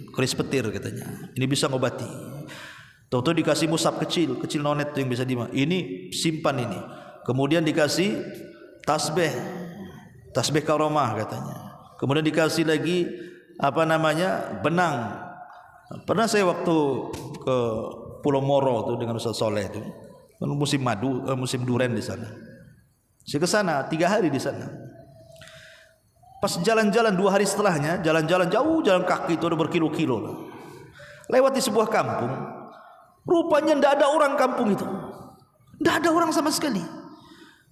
keris petir katanya, ini bisa ngobati. Tahu-tahu dikasih musab kecil nonet yang bisa ini simpan ini. Kemudian dikasih tasbih karomah katanya. Kemudian dikasih lagi benang. Pernah saya waktu ke Pulau Moro tuh dengan Ustaz Soleh itu, musim duren di sana. Saya ke sana 3 hari di sana. Pas jalan-jalan 2 hari setelahnya, jalan-jalan jauh, jalan kaki itu ada berkilo-kilo. Lewat di sebuah kampung, rupanya tidak ada orang kampung itu. Tidak ada orang sama sekali.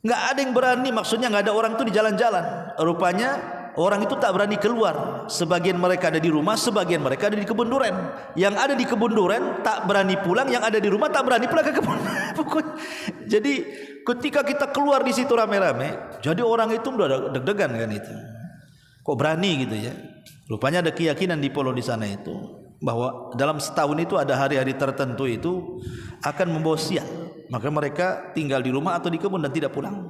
Nggak ada yang berani, maksudnya nggak ada orang itu di jalan-jalan. Rupanya orang itu tak berani keluar. Sebagian mereka ada di rumah, sebagian mereka ada di kebun duren. Yang ada di kebun duren tak berani pulang, yang ada di rumah tak berani pulang ke kebun. Jadi ketika kita keluar di situ rame-rame, jadi orang itu udah deg-degan kan itu. Kok berani gitu ya? Rupanya ada keyakinan di Polo di sana itu bahwa dalam setahun itu ada hari-hari tertentu itu akan membawa sial. Maka mereka tinggal di rumah atau di kebun dan tidak pulang.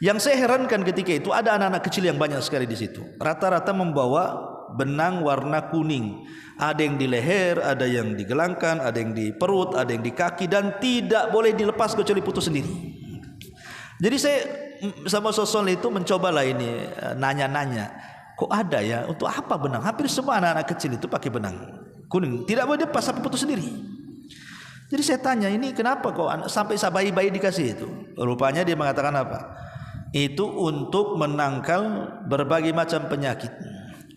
Yang saya herankan ketika itu ada anak-anak kecil yang banyak sekali di situ. Rata-rata membawa benang warna kuning. Ada yang di leher, ada yang di gelangkan, ada yang di perut, ada yang di kaki, dan tidak boleh dilepas kecuali putus sendiri. Jadi saya sama Sosol itu mencobalah ini nanya-nanya. Kok ada ya? Untuk apa benang? Hampir semua anak-anak kecil itu pakai benang kuning. Tidak boleh dilepas sampai putus sendiri. Jadi saya tanya, ini kenapa kok sampai bayi-bayi dikasih itu? Rupanya dia mengatakan apa? Itu untuk menangkal berbagai macam penyakit,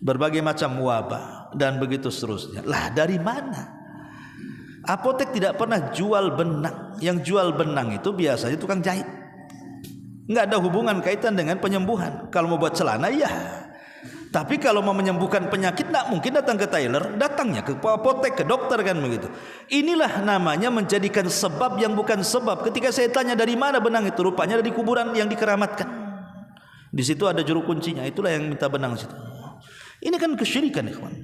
berbagai macam wabah, dan begitu seterusnya. Lah dari mana? Apotek tidak pernah jual benang. Yang jual benang itu biasanya tukang jahit. Nggak ada hubungan kaitan dengan penyembuhan. Kalau mau buat celana ya. Tapi kalau mau menyembuhkan penyakit, tidak mungkin datang ke tailor, datangnya ke apotek, ke dokter kan begitu. Inilah namanya menjadikan sebab yang bukan sebab. Ketika saya tanya dari mana benang itu, rupanya dari kuburan yang dikeramatkan. Di situ ada juru kuncinya, itulah yang minta benang situ. Ini kan kesyirikan, ikhwan.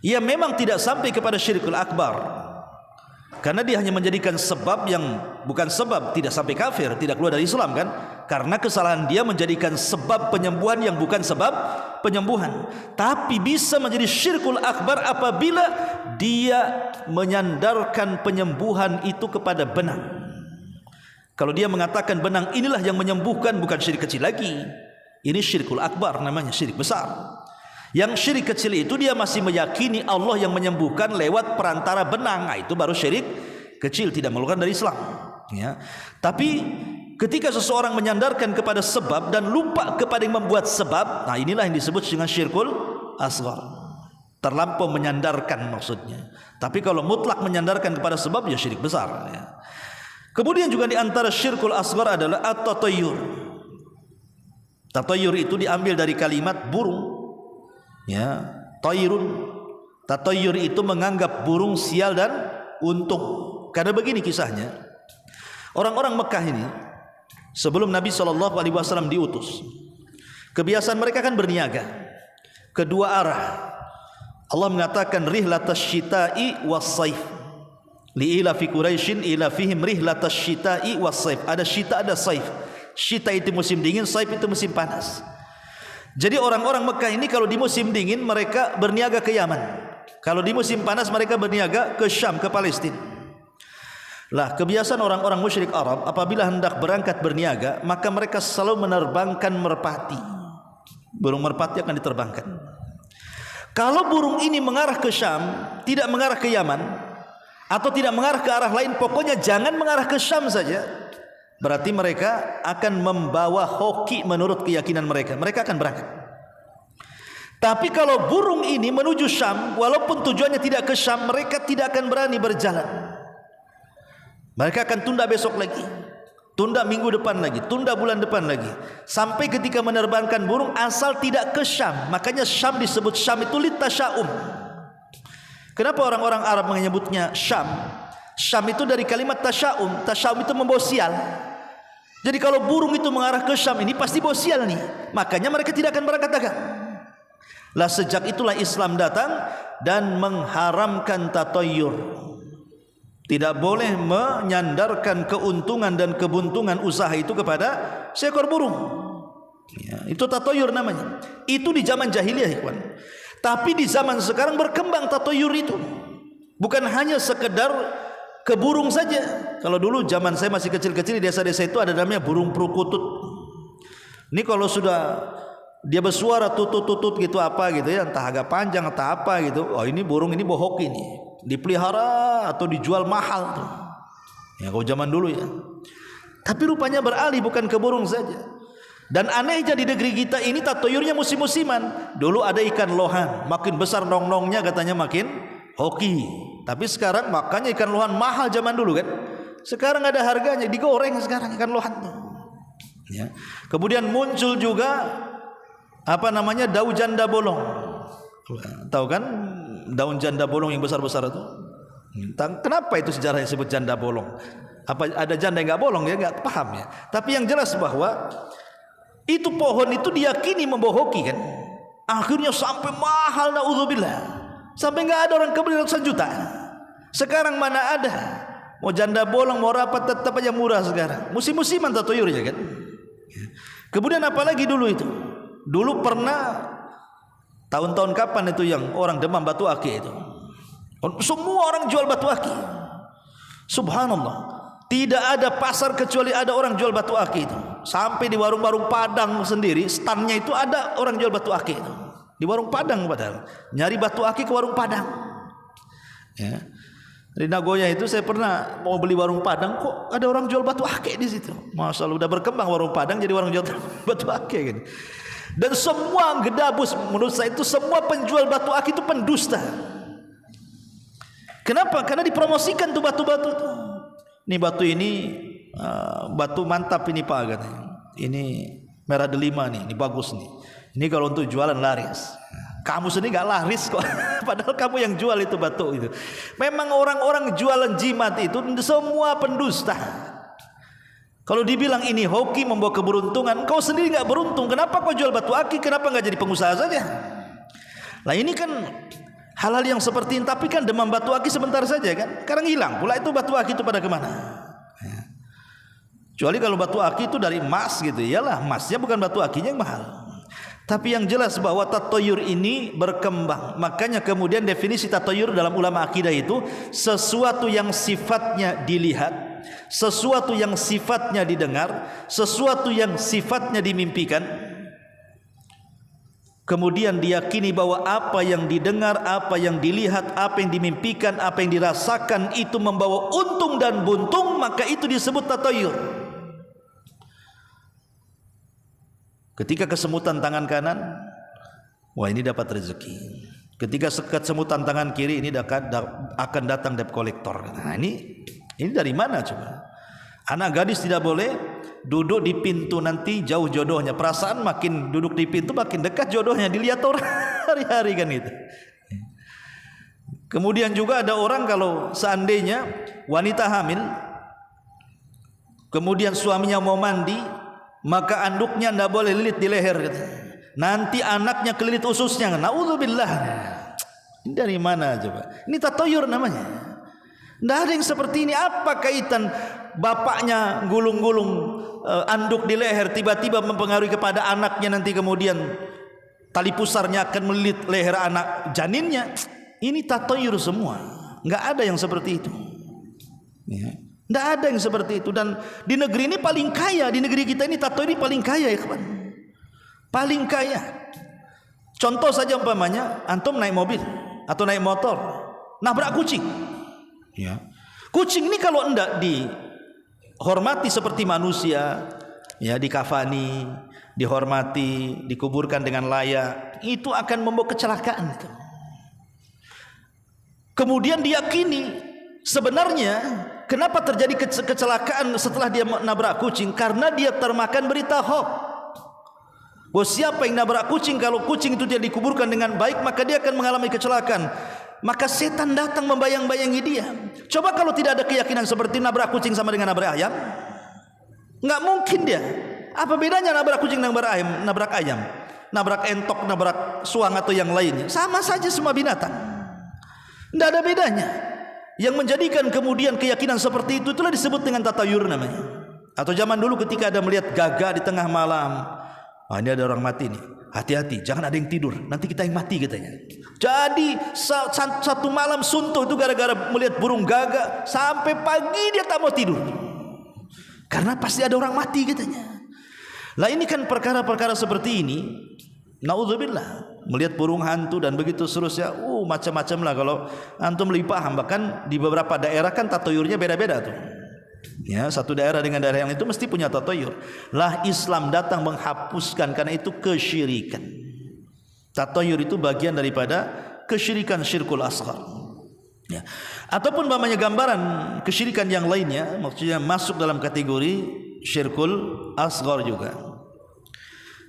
Ya memang tidak sampai kepada syirkul akbar, karena dia hanya menjadikan sebab yang bukan sebab, tidak sampai kafir, tidak keluar dari Islam kan? Karena kesalahan dia menjadikan sebab penyembuhan yang bukan sebab penyembuhan. Tapi bisa menjadi syirkul akbar apabila dia menyandarkan penyembuhan itu kepada benang. Kalau dia mengatakan benang inilah yang menyembuhkan, bukan syirik kecil lagi. Ini syirkul akbar, namanya syirik besar. Yang syirik kecil itu dia masih meyakini Allah yang menyembuhkan lewat perantara benang. Nah, itu baru syirik kecil, tidak mengeluarkan dari Islam ya. Tapi ketika seseorang menyandarkan kepada sebab dan lupa kepada yang membuat sebab, nah inilah yang disebut dengan syirkul asghar. Terlampau menyandarkan maksudnya. Tapi kalau mutlak menyandarkan kepada sebab, ya syirik besar ya. Kemudian juga di antara syirkul asghar adalah at-tatayyur. Tatayyur itu diambil dari kalimat burung ya, tayrun. Tatayyur itu menganggap burung sial dan untung. Karena begini kisahnya, orang-orang Mekah ini sebelum Nabi SAW diutus, kebiasaan mereka kan berniaga kedua arah. Allah mengatakan rihlatash syita'i was-saif li'ila fi Quraisyin ila fihim rihlatash syita'i was-saif. Ada syita, ada saif. Syita itu musim dingin, saif itu musim panas. Jadi orang-orang Mekah ini kalau di musim dingin mereka berniaga ke Yaman, kalau di musim panas mereka berniaga ke Syam, ke Palestina. Lah kebiasaan orang-orang musyrik Arab apabila hendak berangkat berniaga, maka mereka selalu menerbangkan merpati. Burung merpati akan diterbangkan. Kalau burung ini mengarah ke Syam, tidak mengarah ke Yaman, atau tidak mengarah ke arah lain, pokoknya jangan mengarah ke Syam saja, berarti mereka akan membawa hoki menurut keyakinan mereka. Mereka akan berangkat. Tapi kalau burung ini menuju Syam, walaupun tujuannya tidak ke Syam, mereka tidak akan berani berjalan. Mereka akan tunda besok lagi, tunda minggu depan lagi, tunda bulan depan lagi, sampai ketika menerbangkan burung asal tidak ke Syam. Makanya Syam disebut Syam itu litasyaum. Kenapa orang-orang Arab menyebutnya Syam? Syam itu dari kalimat tasyaum. Tasyaum itu membawa sial. Jadi kalau burung itu mengarah ke Syam, ini pasti bawa sial nih. Makanya mereka tidak akan berangkat dagang. Lah sejak itulah Islam datang dan mengharamkan tatayyur. Tidak boleh menyandarkan keuntungan dan kebuntungan usaha itu kepada seekor burung ya, itu tatayyur namanya. Itu di zaman jahiliyah, ikhwan. Tapi di zaman sekarang berkembang tatayyur itu. Bukan hanya sekedar ke burung saja. Kalau dulu zaman saya masih kecil-kecil di desa-desa itu ada namanya burung perukutut. Ini kalau sudah dia bersuara tutut-tutut gitu apa gitu ya, entah agak panjang atau apa gitu, oh ini burung ini bohok ini, dipelihara atau dijual mahal tuh. Ya kalau zaman dulu ya. Tapi rupanya beralih bukan ke burung saja. Dan anehnya di negeri kita ini tatoyurnya musim-musiman. Dulu ada ikan lohan, makin besar nong-nongnya katanya makin hoki. Tapi sekarang makanya ikan lohan mahal zaman dulu kan. Sekarang ada harganya, digoreng sekarang ikan lohan tuh. Ya. Kemudian muncul juga daun janda bolong. Tahu kan daun janda bolong yang besar-besar itu? Kenapa itu sejarahnya disebut janda bolong? Apa ada janda yang nggak bolong ya? Nggak paham ya. Tapi yang jelas bahwa itu pohon itu diyakini membohoki kan. Akhirnya sampai mahal, naudzubillah. Sampai nggak ada orang kebeli ratusan juta. Sekarang mana ada? Mau janda bolong mau rapat tetap aja murah sekarang. Musim-musiman tatoyurnya kan. Kemudian apalagi dulu itu? Dulu pernah tahun-tahun kapan itu yang orang demam batu akik itu? Semua orang jual batu akik. Subhanallah. Tidak ada pasar kecuali ada orang jual batu akik itu. Sampai di warung-warung Padang sendiri, standnya itu ada orang jual batu akik itu. Di warung Padang padahal. Nyari batu akik ke warung Padang. Ya. Di Nagoya itu saya pernah mau beli warung Padang, kok ada orang jual batu akik di situ. Masya Allah, udah berkembang warung Padang jadi warung jual batu akik gitu. Dan semua gedabus, menurut saya itu semua penjual batu akik itu pendusta. Kenapa? Karena dipromosikan tuh batu-batu tuh. Ini batu ini batu mantap ini Pak katanya. Ini merah delima nih, ini bagus nih. Ini kalau untuk jualan laris. Kamu sendiri nggak laris kok. Padahal kamu yang jual itu batu itu. Memang orang-orang jualan jimat itu semua pendusta. Kalau dibilang ini hoki membawa keberuntungan, kau sendiri nggak beruntung. Kenapa kau jual batu akik? Kenapa nggak jadi pengusaha saja? Nah ini kan hal-hal yang seperti ini. Tapi kan demam batu akik sebentar saja kan. Sekarang hilang pula itu batu akik itu pada kemana? Kecuali kalau batu akik itu dari emas gitu. Iyalah emasnya bukan batu akiknya yang mahal. Tapi yang jelas bahwa tatoyur ini berkembang. Makanya kemudian definisi tatoyur dalam ulama akidah itu sesuatu yang sifatnya dilihat, sesuatu yang sifatnya didengar, sesuatu yang sifatnya dimimpikan. Kemudian diyakini bahwa apa yang didengar, apa yang dilihat, apa yang dimimpikan, apa yang dirasakan itu membawa untung dan buntung, maka itu disebut tatoyur. Ketika kesemutan tangan kanan, wah ini dapat rezeki. Ketika kesemutan tangan kiri, ini akan datang debt collector. Nah ini dari mana coba? Anak gadis tidak boleh duduk di pintu, nanti jauh jodohnya. Perasaan makin duduk di pintu makin dekat jodohnya, dilihat orang hari-hari kan itu. Kemudian juga ada orang kalau seandainya wanita hamil, kemudian suaminya mau mandi, maka anduknya tidak boleh lilit di leher. Nanti anaknya kelilit ususnya. Naudzubillah. Ini dari mana coba? Ini tatoyur namanya. Tidak ada yang seperti ini. Apa kaitan bapaknya gulung-gulung anduk di leher tiba-tiba mempengaruhi kepada anaknya, nanti kemudian tali pusarnya akan melilit leher anak janinnya? Ini tatoyur semua. Nggak ada yang seperti itu. Ya. Tidak ada yang seperti itu. Dan di negeri ini paling kaya, di negeri kita ini tato ini paling kaya ya kawan. Paling kaya. Contoh saja umpamanya antum naik mobil atau naik motor, nabrak kucing. Ya. Kucing ini kalau tidak dihormati seperti manusia, ya dikafani, dihormati, dikuburkan dengan layak, itu akan membawa kecelakaan. Kemudian diyakini sebenarnya kenapa terjadi kecelakaan setelah dia nabrak kucing? Karena dia termakan berita hoax. Bahwa siapa yang nabrak kucing, kalau kucing itu dia dikuburkan dengan baik, maka dia akan mengalami kecelakaan. Maka setan datang membayang-bayangi dia. Coba kalau tidak ada keyakinan seperti nabrak kucing sama dengan nabrak ayam, nggak mungkin dia. Apa bedanya nabrak kucing dengan nabrak ayam, nabrak entok, nabrak suang atau yang lainnya? Sama saja semua binatang. Tidak ada bedanya. Yang menjadikan kemudian keyakinan seperti itu itulah disebut dengan tatayur namanya. Atau zaman dulu ketika ada melihat gagak di tengah malam, ini ada orang mati nih, hati-hati jangan ada yang tidur, nanti kita yang mati katanya. Jadi satu malam suntuk itu gara-gara melihat burung gagak, sampai pagi dia tak mau tidur karena pasti ada orang mati katanya. Lah ini kan perkara-perkara seperti ini, naudzubillah, melihat burung hantu dan begitu seterusnya, macam-macam lah. Kalau antum lebih paham, bahkan di beberapa daerah kan tatoyurnya beda-beda tuh. Ya, satu daerah dengan daerah yang itu mesti punya tatayur. Lah Islam datang menghapuskan karena itu kesyirikan. Tatayur itu bagian daripada kesyirikan syirkul asghar. Ya. Ataupun namanya gambaran kesyirikan yang lainnya, maksudnya masuk dalam kategori syirkul asghar juga.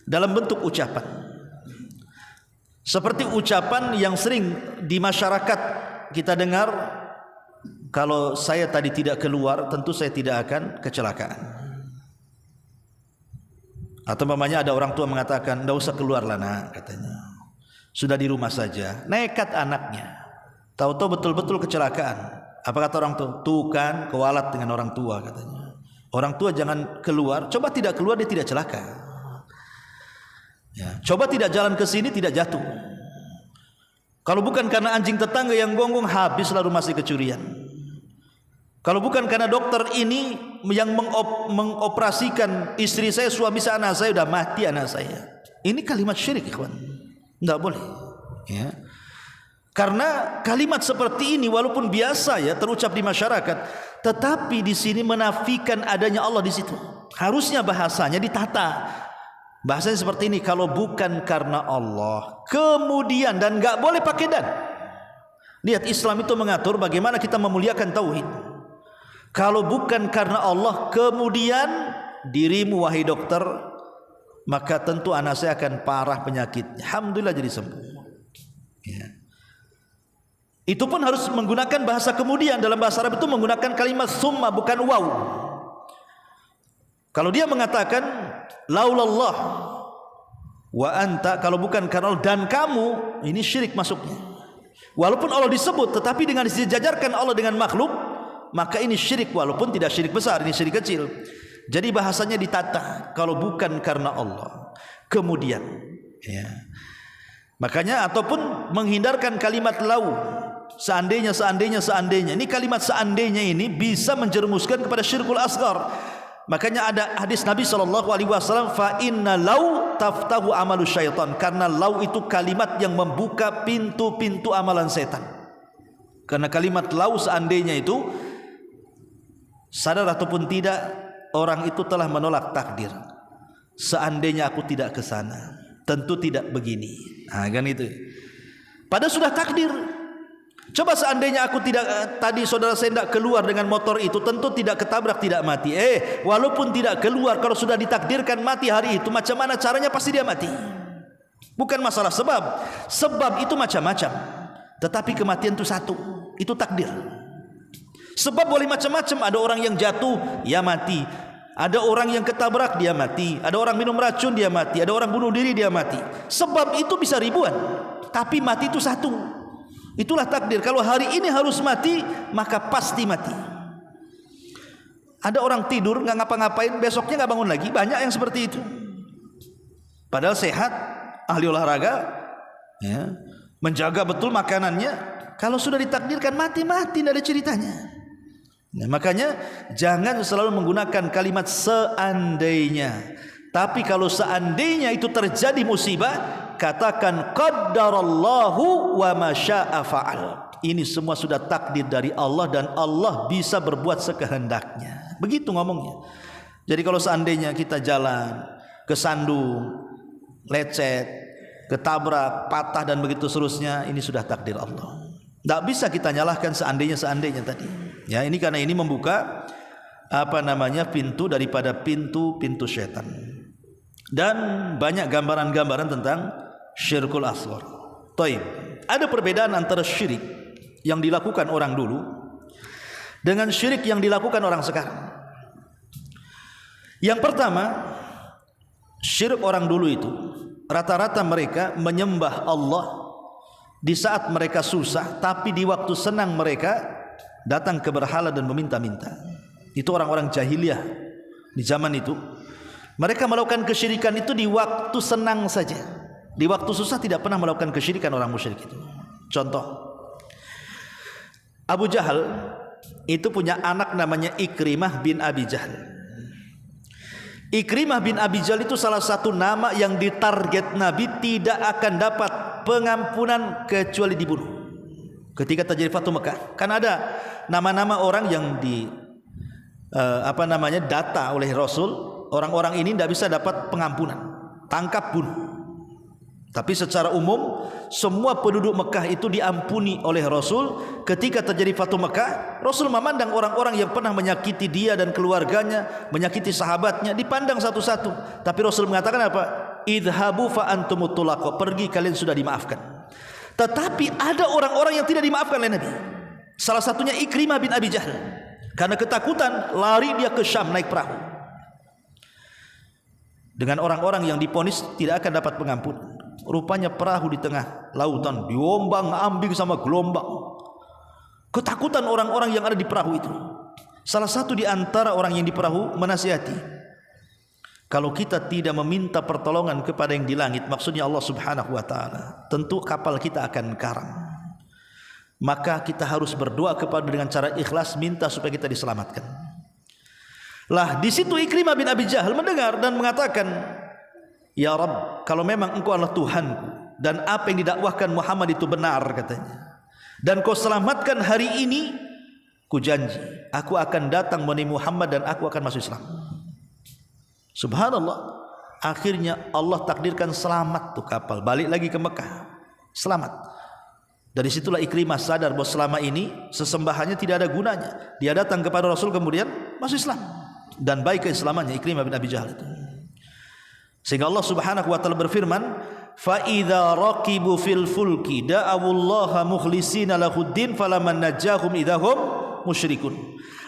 Dalam bentuk ucapan. Seperti ucapan yang sering di masyarakat kita dengar, kalau saya tadi tidak keluar, tentu saya tidak akan kecelakaan. Atau mamanya ada orang tua mengatakan, "Enggak usah keluarlah nak," katanya. "Sudah di rumah saja." Nekat anaknya. Tahu-tahu betul-betul kecelakaan. Apa kata orang tua? Tuh kan kewalat dengan orang tua katanya. Orang tua jangan keluar, coba tidak keluar dia tidak celaka. Ya, coba tidak jalan ke sini tidak jatuh. Kalau bukan karena anjing tetangga yang gonggong, habislah rumah si kecurian. Kalau bukan karena dokter ini yang mengoperasikan istri saya, suami saya, anak saya, sudah mati anak saya. Ini kalimat syirik, ikhwan. Tidak boleh. Ya. Karena kalimat seperti ini walaupun biasa ya terucap di masyarakat, tetapi di sini menafikan adanya Allah di situ. Harusnya bahasanya ditata. Bahasanya seperti ini, kalau bukan karena Allah, kemudian, dan enggak boleh pakai dan. Lihat, Islam itu mengatur bagaimana kita memuliakan tauhid. Kalau bukan karena Allah, kemudian dirimu wahai dokter, maka tentu anak saya akan parah penyakitnya. Alhamdulillah jadi sembuh. Ya. Itu pun harus menggunakan bahasa kemudian. Dalam bahasa Arab itu menggunakan kalimat summa, bukan waw. Kalau dia mengatakan laulallah wa anta, kalau bukan karena Allah dan kamu, ini syirik masuknya. Walaupun Allah disebut, tetapi dengan disejajarkan Allah dengan makhluk, maka ini syirik, walaupun tidak syirik besar, ini syirik kecil. Jadi bahasanya ditata, kalau bukan karena Allah, kemudian ya. Makanya ataupun menghindarkan kalimat lau, seandainya. Ini kalimat seandainya ini bisa menjerumuskan kepada syirkul asghar. Makanya ada hadis Nabi SAW, fa inna lau taftahu amalu syaitan, karena lau itu kalimat yang membuka pintu-pintu amalan setan. Karena kalimat lau seandainya itu, sadar ataupun tidak, orang itu telah menolak takdir. Seandainya aku tidak ke sana, tentu tidak begini. Nah, kan itu. Padahal sudah takdir. Coba seandainya aku tidak, tadi saudara saya tidak keluar dengan motor itu, tentu tidak ketabrak, tidak mati. Walaupun tidak keluar, kalau sudah ditakdirkan mati hari itu, macam mana caranya pasti dia mati. Bukan masalah sebab. Sebab itu macam-macam, tetapi kematian itu satu, itu takdir. Sebab boleh macam-macam. Ada orang yang jatuh, ya mati. Ada orang yang ketabrak, dia mati. Ada orang minum racun, dia mati. Ada orang bunuh diri, dia mati. Sebab itu bisa ribuan, tapi mati itu satu. Itulah takdir. Kalau hari ini harus mati, maka pasti mati. Ada orang tidur nggak ngapa-ngapain, besoknya nggak bangun lagi. Banyak yang seperti itu. Padahal sehat, ahli olahraga, ya, menjaga betul makanannya. Kalau sudah ditakdirkan mati, tidak ada ceritanya. Nah, makanya jangan selalu menggunakan kalimat seandainya. Tapi kalau seandainya itu terjadi musibah, katakan qaddarallahu wa ma syaa fa'al. Ini semua sudah takdir dari Allah dan Allah bisa berbuat sekehendaknya. Begitu ngomongnya. Jadi kalau seandainya kita jalan kesandung, lecet, ketabrak, patah dan begitu seterusnya, ini sudah takdir Allah. Tidak bisa kita nyalahkan seandainya tadi. Ya, ini karena ini membuka pintu daripada pintu syaitan. Dan banyak gambaran-gambaran tentang syirkul asghar. Taib. Ada perbedaan antara syirik yang dilakukan orang dulu dengan syirik yang dilakukan orang sekarang. Yang pertama, syirik orang dulu itu rata-rata mereka menyembah Allah di saat mereka susah, tapi di waktu senang mereka datang ke berhala dan meminta-minta. Itu orang-orang jahiliyah di zaman itu. Mereka melakukan kesyirikan itu di waktu senang saja. Di waktu susah tidak pernah melakukan kesyirikan orang musyrik itu. Contoh, Abu Jahal itu punya anak namanya Ikrimah bin Abi Jahal. Ikrimah bin Abi Jahal itu salah satu nama yang ditarget Nabi tidak akan dapat pengampunan kecuali dibunuh ketika terjadi Fathu Mekah. Kan ada nama-nama orang yang data oleh Rasul, orang-orang ini tidak bisa dapat pengampunan, tangkap bunuh. Tapi secara umum semua penduduk Mekah itu diampuni oleh Rasul. Ketika terjadi Fatu Mekah, Rasul memandang orang-orang yang pernah menyakiti dia dan keluarganya, menyakiti sahabatnya, dipandang satu-satu. Tapi Rasul mengatakan apa? Idhabu fa antumut tulaqo, pergi kalian sudah dimaafkan. Tetapi ada orang-orang yang tidak dimaafkan oleh Nabi. Salah satunya Ikrimah bin Abi Jahal. Karena ketakutan lari dia ke Syam naik perahu. Dengan orang-orang yang diponis tidak akan dapat pengampunan. Rupanya perahu di tengah lautan diombang-ambing sama gelombang. Ketakutan orang-orang yang ada di perahu itu. Salah satu di antara orang yang di perahu menasihati, kalau kita tidak meminta pertolongan kepada yang di langit, maksudnya Allah Subhanahu wa taala, tentu kapal kita akan karam. Maka kita harus berdoa kepada dengan cara ikhlas, minta supaya kita diselamatkan. Lah di situ Ikrimah bin Abi Jahal mendengar dan mengatakan, ya Rabb, kalau memang engkau adalah Tuhanku dan apa yang didakwahkan Muhammad itu benar, katanya, dan kau selamatkan hari ini, ku janji aku akan datang menemui Muhammad dan aku akan masuk Islam. Subhanallah, akhirnya Allah takdirkan selamat tuh kapal, balik lagi ke Mekah, selamat. Dari situlah Ikrimah sadar bahwa selama ini sesembahannya tidak ada gunanya. Dia datang kepada Rasul kemudian masuk Islam, dan baik keislamannya Ikrimah bin Abi Jahal itu. Sehingga Allah Subhanahu wa taala berfirman, fa idza raqibu fil fulki da'awullaha mukhlishina lahuddin falaman najahum idahum musyrikun.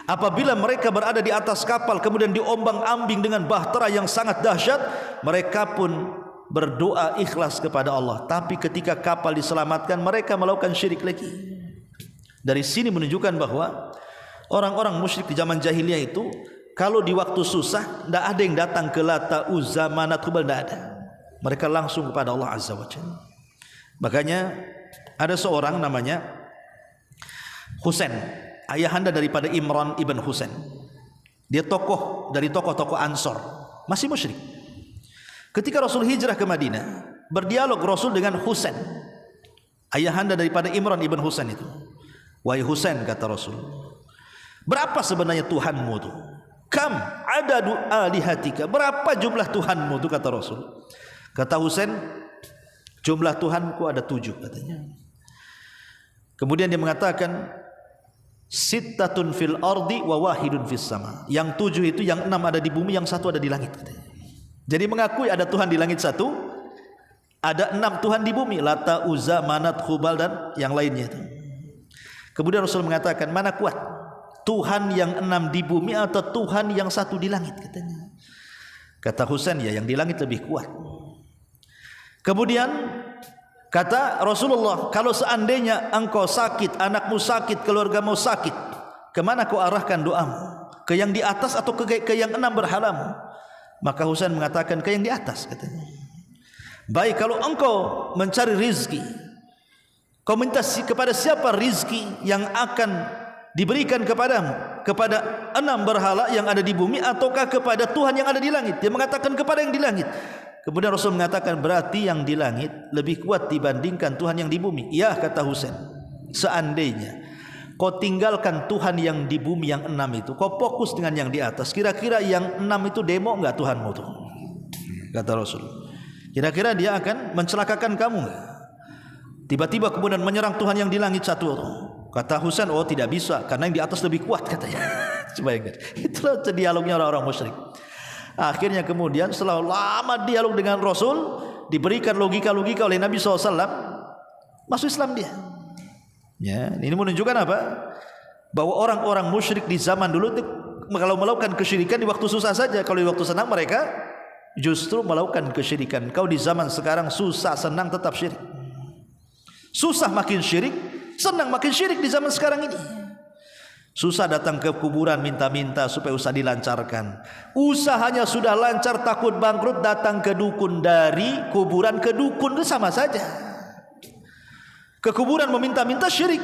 Apabila mereka berada di atas kapal kemudian diombang-ambing dengan bahtera yang sangat dahsyat, mereka pun berdoa ikhlas kepada Allah. Tapi ketika kapal diselamatkan, mereka melakukan syirik lagi. Dari sini menunjukkan bahwa orang-orang musyrik di zaman jahiliyah itu, kalau di waktu susah, tidak ada yang datang ke Lata, Uzza, Manat, Hubal, tidak ada. Mereka langsung kepada Allah Azza wa Jalla. Makanya ada seorang namanya Husain, ayahanda daripada Imran ibn Husain. Dia tokoh dari tokoh-tokoh Ansor, masih musyrik. Ketika Rasul hijrah ke Madinah, berdialog Rasul dengan Husain, ayahanda daripada Imran ibn Husain itu. Wahai Husain, kata Rasul, berapa sebenarnya Tuhanmu itu? Kam adadu alihatika, berapa jumlah Tuhanmu itu, kata Rasul. Kata Husain, jumlah Tuhanku ada 7, katanya. Kemudian dia mengatakan, sittatun fil ardi wa wahidun fis sama. Yang 7 itu, yang 6 ada di bumi, yang 1 ada di langit, katanya. Jadi mengakui ada Tuhan di langit 1, ada 6 Tuhan di bumi, Lata, Uzza, Manat, Hubal dan yang lainnya itu. Kemudian Rasul mengatakan, mana kuat, Tuhan yang 6 di bumi atau Tuhan yang 1 di langit, katanya. Kata Husain, ya yang di langit lebih kuat. Kemudian kata Rasulullah, kalau seandainya engkau sakit, anakmu sakit, keluargamu sakit, kemana kau arahkan doamu? Ke yang di atas atau ke yang 6 berhalamu? Maka Husain mengatakan, ke yang di atas, katanya. Baik, kalau engkau mencari rizki, kau minta kepada siapa rizki yang akan diberikan kepadamu? Kepada 6 berhala yang ada di bumi ataukah kepada Tuhan yang ada di langit? Dia mengatakan kepada yang di langit. Kemudian Rasul mengatakan, berarti yang di langit lebih kuat dibandingkan Tuhan yang di bumi. Ya, kata Husain, seandainya kau tinggalkan Tuhan yang di bumi yang 6 itu, kau fokus dengan yang di atas, kira-kira yang 6 itu demo enggak Tuhanmu tuh? Kata Rasul, kira-kira dia akan mencelakakan kamu enggak? Tiba-tiba kemudian menyerang Tuhan yang di langit 1 tuh. Kata Husain, oh tidak bisa, karena yang di atas lebih kuat, katanya. Coba ingat, itulah dialognya orang-orang musyrik. Akhirnya kemudian setelah lama dialog dengan Rasul, diberikan logika-logika oleh Nabi SAW, masuk Islam dia. Ya, ini menunjukkan apa? Bahwa orang-orang musyrik di zaman dulu itu kalau melakukan kesyirikan di waktu susah saja, kalau di waktu senang mereka justru melakukan kesyirikan. Kau di zaman sekarang susah senang tetap syirik. Susah makin syirik, senang makin syirik di zaman sekarang ini. Susah datang ke kuburan minta-minta supaya usaha dilancarkan. Usahanya sudah lancar, takut bangkrut, datang ke dukun. Dari kuburan ke dukun itu sama saja. Ke kuburan meminta-minta syirik.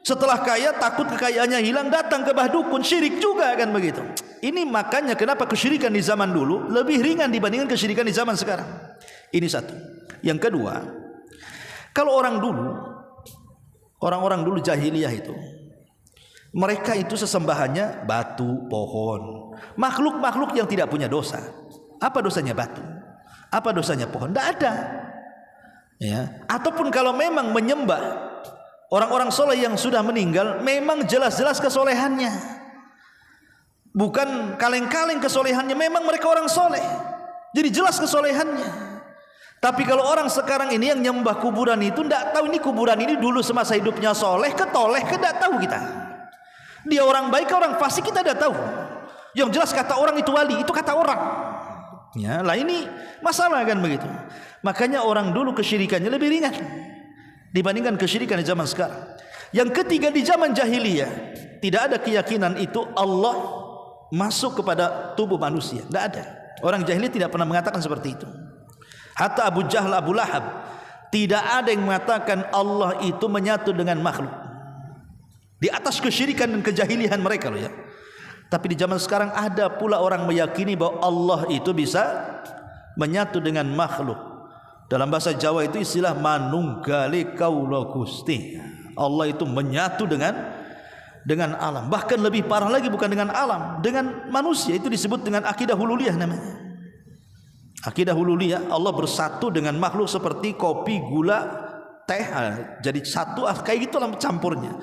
Setelah kaya takut kekayaannya hilang, datang ke bah dukun, syirik juga, kan begitu. Ini makanya kenapa kesyirikan di zaman dulu lebih ringan dibandingkan kesyirikan di zaman sekarang. Ini satu. Yang kedua, kalau orang-orang dulu jahiliyah itu, Mereka itu sesembahannya batu, pohon, makhluk-makhluk yang tidak punya dosa. Apa dosanya batu? Apa dosanya pohon? Tidak ada. Ya. Ataupun kalau memang menyembah orang-orang soleh yang sudah meninggal, memang jelas-jelas kesolehannya, bukan kaleng-kaleng kesolehannya. Memang mereka orang soleh, jadi jelas kesolehannya. Tapi kalau orang sekarang ini yang nyembah kuburan itu tidak tahu ini kuburan ini dulu semasa hidupnya soleh, ketoleh, tidak tahu kita. Dia orang baik, orang fasik kita tidak tahu. Yang jelas kata orang itu wali, itu kata orang. Ya, lah ini masalah kan begitu. Makanya orang dulu kesyirikannya lebih ringan dibandingkan kesyirikan di zaman sekarang. Yang ketiga, di zaman jahiliyah tidak ada keyakinan itu Allah masuk kepada tubuh manusia, tidak ada. Orang jahiliyah tidak pernah mengatakan seperti itu. Hatta Abu Jahal, Abu Lahab, tidak ada yang mengatakan Allah itu menyatu dengan makhluk. Di atas kesyirikan dan kejahilian mereka loh ya. Tapi di zaman sekarang ada pula orang meyakini bahwa Allah itu bisa menyatu dengan makhluk. Dalam bahasa Jawa itu istilah manunggali kaula Gusti. Allah itu menyatu dengan alam. Bahkan lebih parah lagi, bukan dengan alam, dengan manusia. Itu disebut dengan akidah hululiyah namanya. Akidah hululiyah, Allah bersatu dengan makhluk seperti kopi, gula, teh, jadi satu, kayak gitulah campurnya.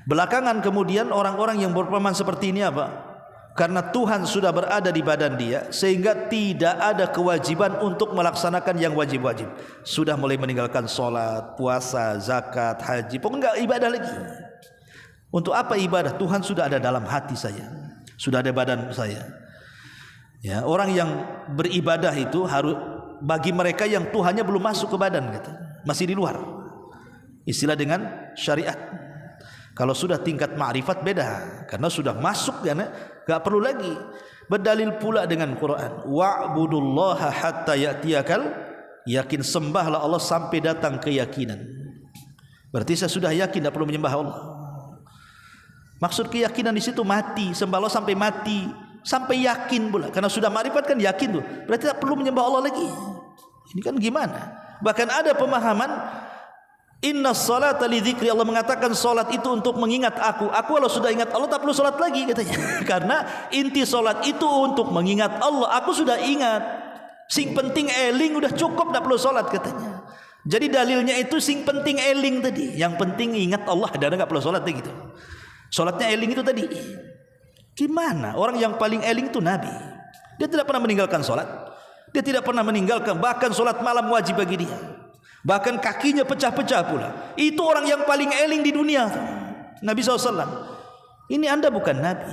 Belakangan kemudian orang-orang yang berpemahaman seperti ini apa? Karena Tuhan sudah berada di badan dia, sehingga tidak ada kewajiban untuk melaksanakan yang wajib-wajib. Sudah mulai meninggalkan sholat, puasa, zakat, haji, pokoknya enggak ibadah lagi. Untuk apa ibadah? Tuhan sudah ada dalam hati saya, sudah ada badan saya. Ya, orang yang beribadah itu harus bagi mereka yang Tuhannya belum masuk ke badan, gitu, masih di luar. Istilah dengan syariat. Kalau sudah tingkat ma'rifat beda, karena sudah masuk kan, enggak perlu lagi. Berdalil pula dengan Quran, wa'budullaha hatta ya'tiyakal yakin, sembahlah Allah sampai datang keyakinan. Berarti saya sudah yakin, tidak perlu menyembah Allah. Maksud keyakinan di situ mati, sembah Allah sampai mati, sampai yakin pula. Karena sudah ma'rifat kan yakin tuh, berarti tak perlu menyembah Allah lagi. Ini kan gimana? Bahkan ada pemahaman inna salata li dzikri, Allah mengatakan salat itu untuk mengingat aku. Aku kalau sudah ingat Allah tak perlu salat lagi katanya. Karena inti salat itu untuk mengingat Allah. Aku sudah ingat. Sing penting eling udah cukup, tak perlu salat katanya. Jadi dalilnya itu sing penting eling tadi. Yang penting ingat Allah, dan enggak perlu salat gitu. Salatnya eling itu tadi. Gimana? Orang yang paling eling itu Nabi. Dia tidak pernah meninggalkan salat. Dia tidak pernah meninggalkan, bahkan salat malam wajib bagi dia. Bahkan kakinya pecah-pecah pula. Itu orang yang paling eling di dunia, Nabi SAW. Ini Anda bukan Nabi.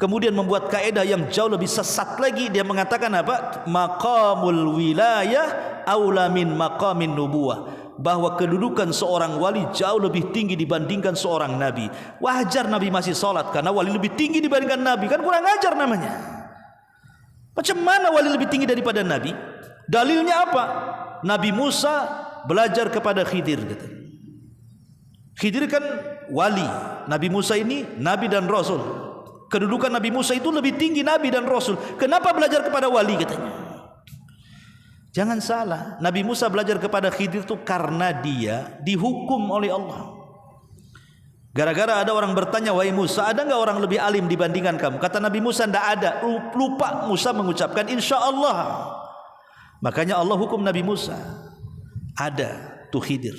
Kemudian membuat kaedah yang jauh lebih sesat lagi. Dia mengatakan apa? Maqamul wilayah aula min maqamin nubuwah. Bahwa kedudukan seorang wali jauh lebih tinggi dibandingkan seorang nabi. Wajar Nabi masih sholat, karena wali lebih tinggi dibandingkan nabi. Kan kurang ajar namanya. Macam mana wali lebih tinggi daripada nabi? Dalilnya apa? Nabi Musa belajar kepada Khidir, gitu. Khidir kan wali, Nabi Musa ini nabi dan rasul. Kedudukan Nabi Musa itu lebih tinggi nabi dan rasul. Kenapa belajar kepada wali katanya? Jangan salah, Nabi Musa belajar kepada Khidir itu karena dia dihukum oleh Allah. Gara-gara ada orang bertanya, wahai Musa, ada enggak orang lebih alim dibandingkan kamu? Kata Nabi Musa, tidak ada. Lupa Musa mengucapkan insya Allah. Makanya Allah hukum Nabi Musa. Ada tuh Khidir,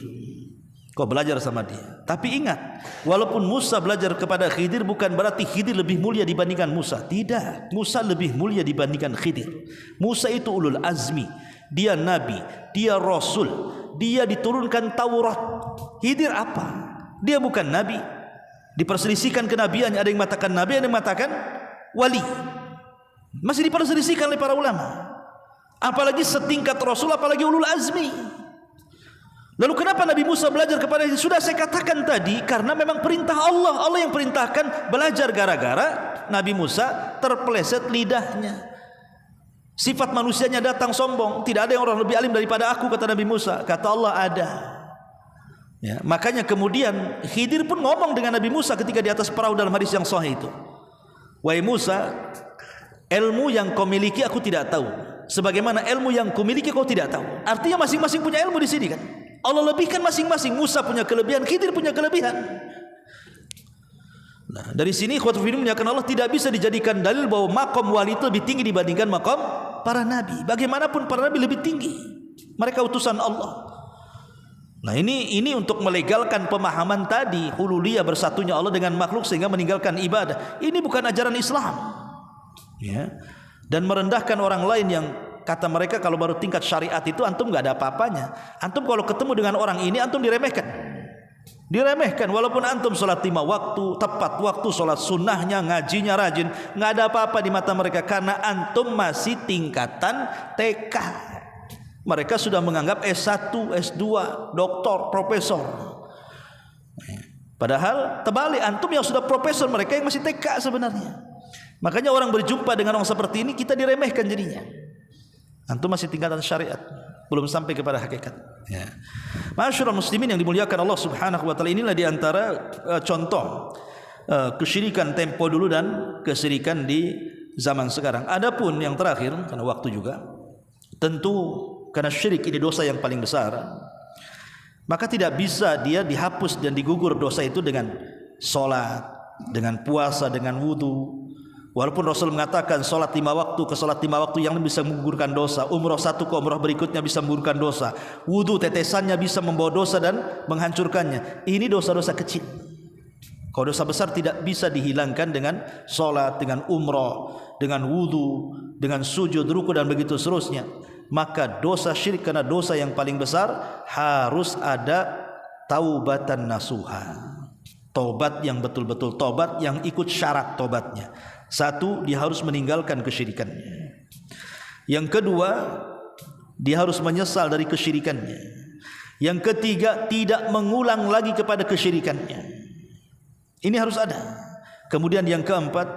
kau belajar sama dia. Tapi ingat, walaupun Musa belajar kepada Khidir, bukan berarti Khidir lebih mulia dibandingkan Musa. Tidak, Musa lebih mulia dibandingkan Khidir. Musa itu ulul azmi, dia nabi, dia rasul, dia diturunkan Taurat. Khidir apa? Dia bukan nabi. Diperselisihkan kenabiannya, ada yang mengatakan nabi, ada yang mengatakan wali. Masih diperselisihkan oleh para ulama. Apalagi setingkat rasul, apalagi ulul azmi. Lalu kenapa Nabi Musa belajar kepada dia? Sudah saya katakan tadi, karena memang perintah Allah. Allah yang perintahkan belajar, gara-gara Nabi Musa terpeleset lidahnya. Sifat manusianya datang sombong. Tidak ada yang orang lebih alim daripada aku, kata Nabi Musa. Kata Allah, ada. Ya, makanya kemudian Khidir pun ngomong dengan Nabi Musa ketika di atas perahu dalam hadis yang sahih itu. Wahai Musa, ilmu yang kau miliki aku tidak tahu, sebagaimana ilmu yang kau miliki kau tidak tahu. Artinya masing-masing punya ilmu di sini kan. Allah lebihkan masing-masing. Musa punya kelebihan, Khidir punya kelebihan. Nah, dari sini ikhwatul fillah menyatakan Allah tidak bisa dijadikan dalil bahwa maqam wali itu lebih tinggi dibandingkan maqam para nabi. Bagaimanapun para nabi lebih tinggi. Mereka utusan Allah. Nah, ini untuk melegalkan pemahaman tadi hululiyah bersatunya Allah dengan makhluk sehingga meninggalkan ibadah. Ini bukan ajaran Islam. Ya. Dan merendahkan orang lain yang kata mereka kalau baru tingkat syariat itu antum enggak ada apa-apanya. Antum kalau ketemu dengan orang ini antum diremehkan. Diremehkan walaupun antum salat 5 waktu, tepat waktu salat sunnahnya, ngajinya rajin, enggak ada apa-apa di mata mereka karena antum masih tingkatan TK. Mereka sudah menganggap S1, S2, doktor, profesor. Padahal terbalik, antum yang sudah profesor, mereka yang masih TK sebenarnya. Makanya orang berjumpa dengan orang seperti ini kita diremehkan jadinya. Antum masih tingkatan syariat, belum sampai kepada hakikat. Ya. Masyaallah muslimin yang dimuliakan Allah Subhanahu wa taala, inilah di antara contoh kesyirikan tempo dulu dan kesyirikan di zaman sekarang. Adapun yang terakhir karena waktu juga, tentu karena syirik ini dosa yang paling besar, maka tidak bisa dia dihapus dan digugur dosa itu dengan salat, dengan puasa, dengan wudu. Walaupun Rasul mengatakan salat 5 waktu ke salat 5 waktu yang bisa menggugurkan dosa, umrah satu ke umrah berikutnya bisa menggugurkan dosa, wudu tetesannya bisa membawa dosa dan menghancurkannya. Ini dosa-dosa kecil. Kalau dosa besar tidak bisa dihilangkan dengan salat, dengan umrah, dengan wudu, dengan sujud, ruku dan begitu seterusnya. Maka dosa syirik karena dosa yang paling besar harus ada taubatan nasuha. Tobat yang betul-betul tobat yang ikut syarat tobatnya. Satu, dia harus meninggalkan kesyirikannya. Yang kedua, dia harus menyesal dari kesyirikannya. Yang ketiga, tidak mengulang lagi kepada kesyirikannya. Ini harus ada. Kemudian yang keempat,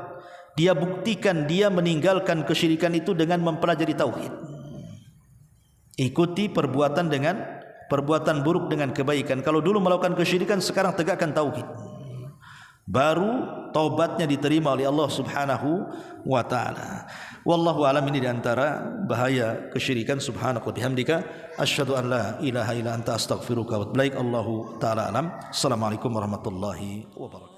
dia buktikan dia meninggalkan kesyirikan itu dengan mempelajari tauhid. Ikuti perbuatan buruk dengan kebaikan. Kalau dulu melakukan kesyirikan, sekarang tegakkan tauhid. Baru taubatnya diterima oleh Allah Subhanahu wa taala. Wallahu alam, ini di antara bahaya kesyirikan. Subhanaka wa bihamdika asyhadu an la ilaha illa anta astaghfiruka wa atubu ilaik. Allahu taala alam. Assalamualaikum warahmatullahi wabarakatuh.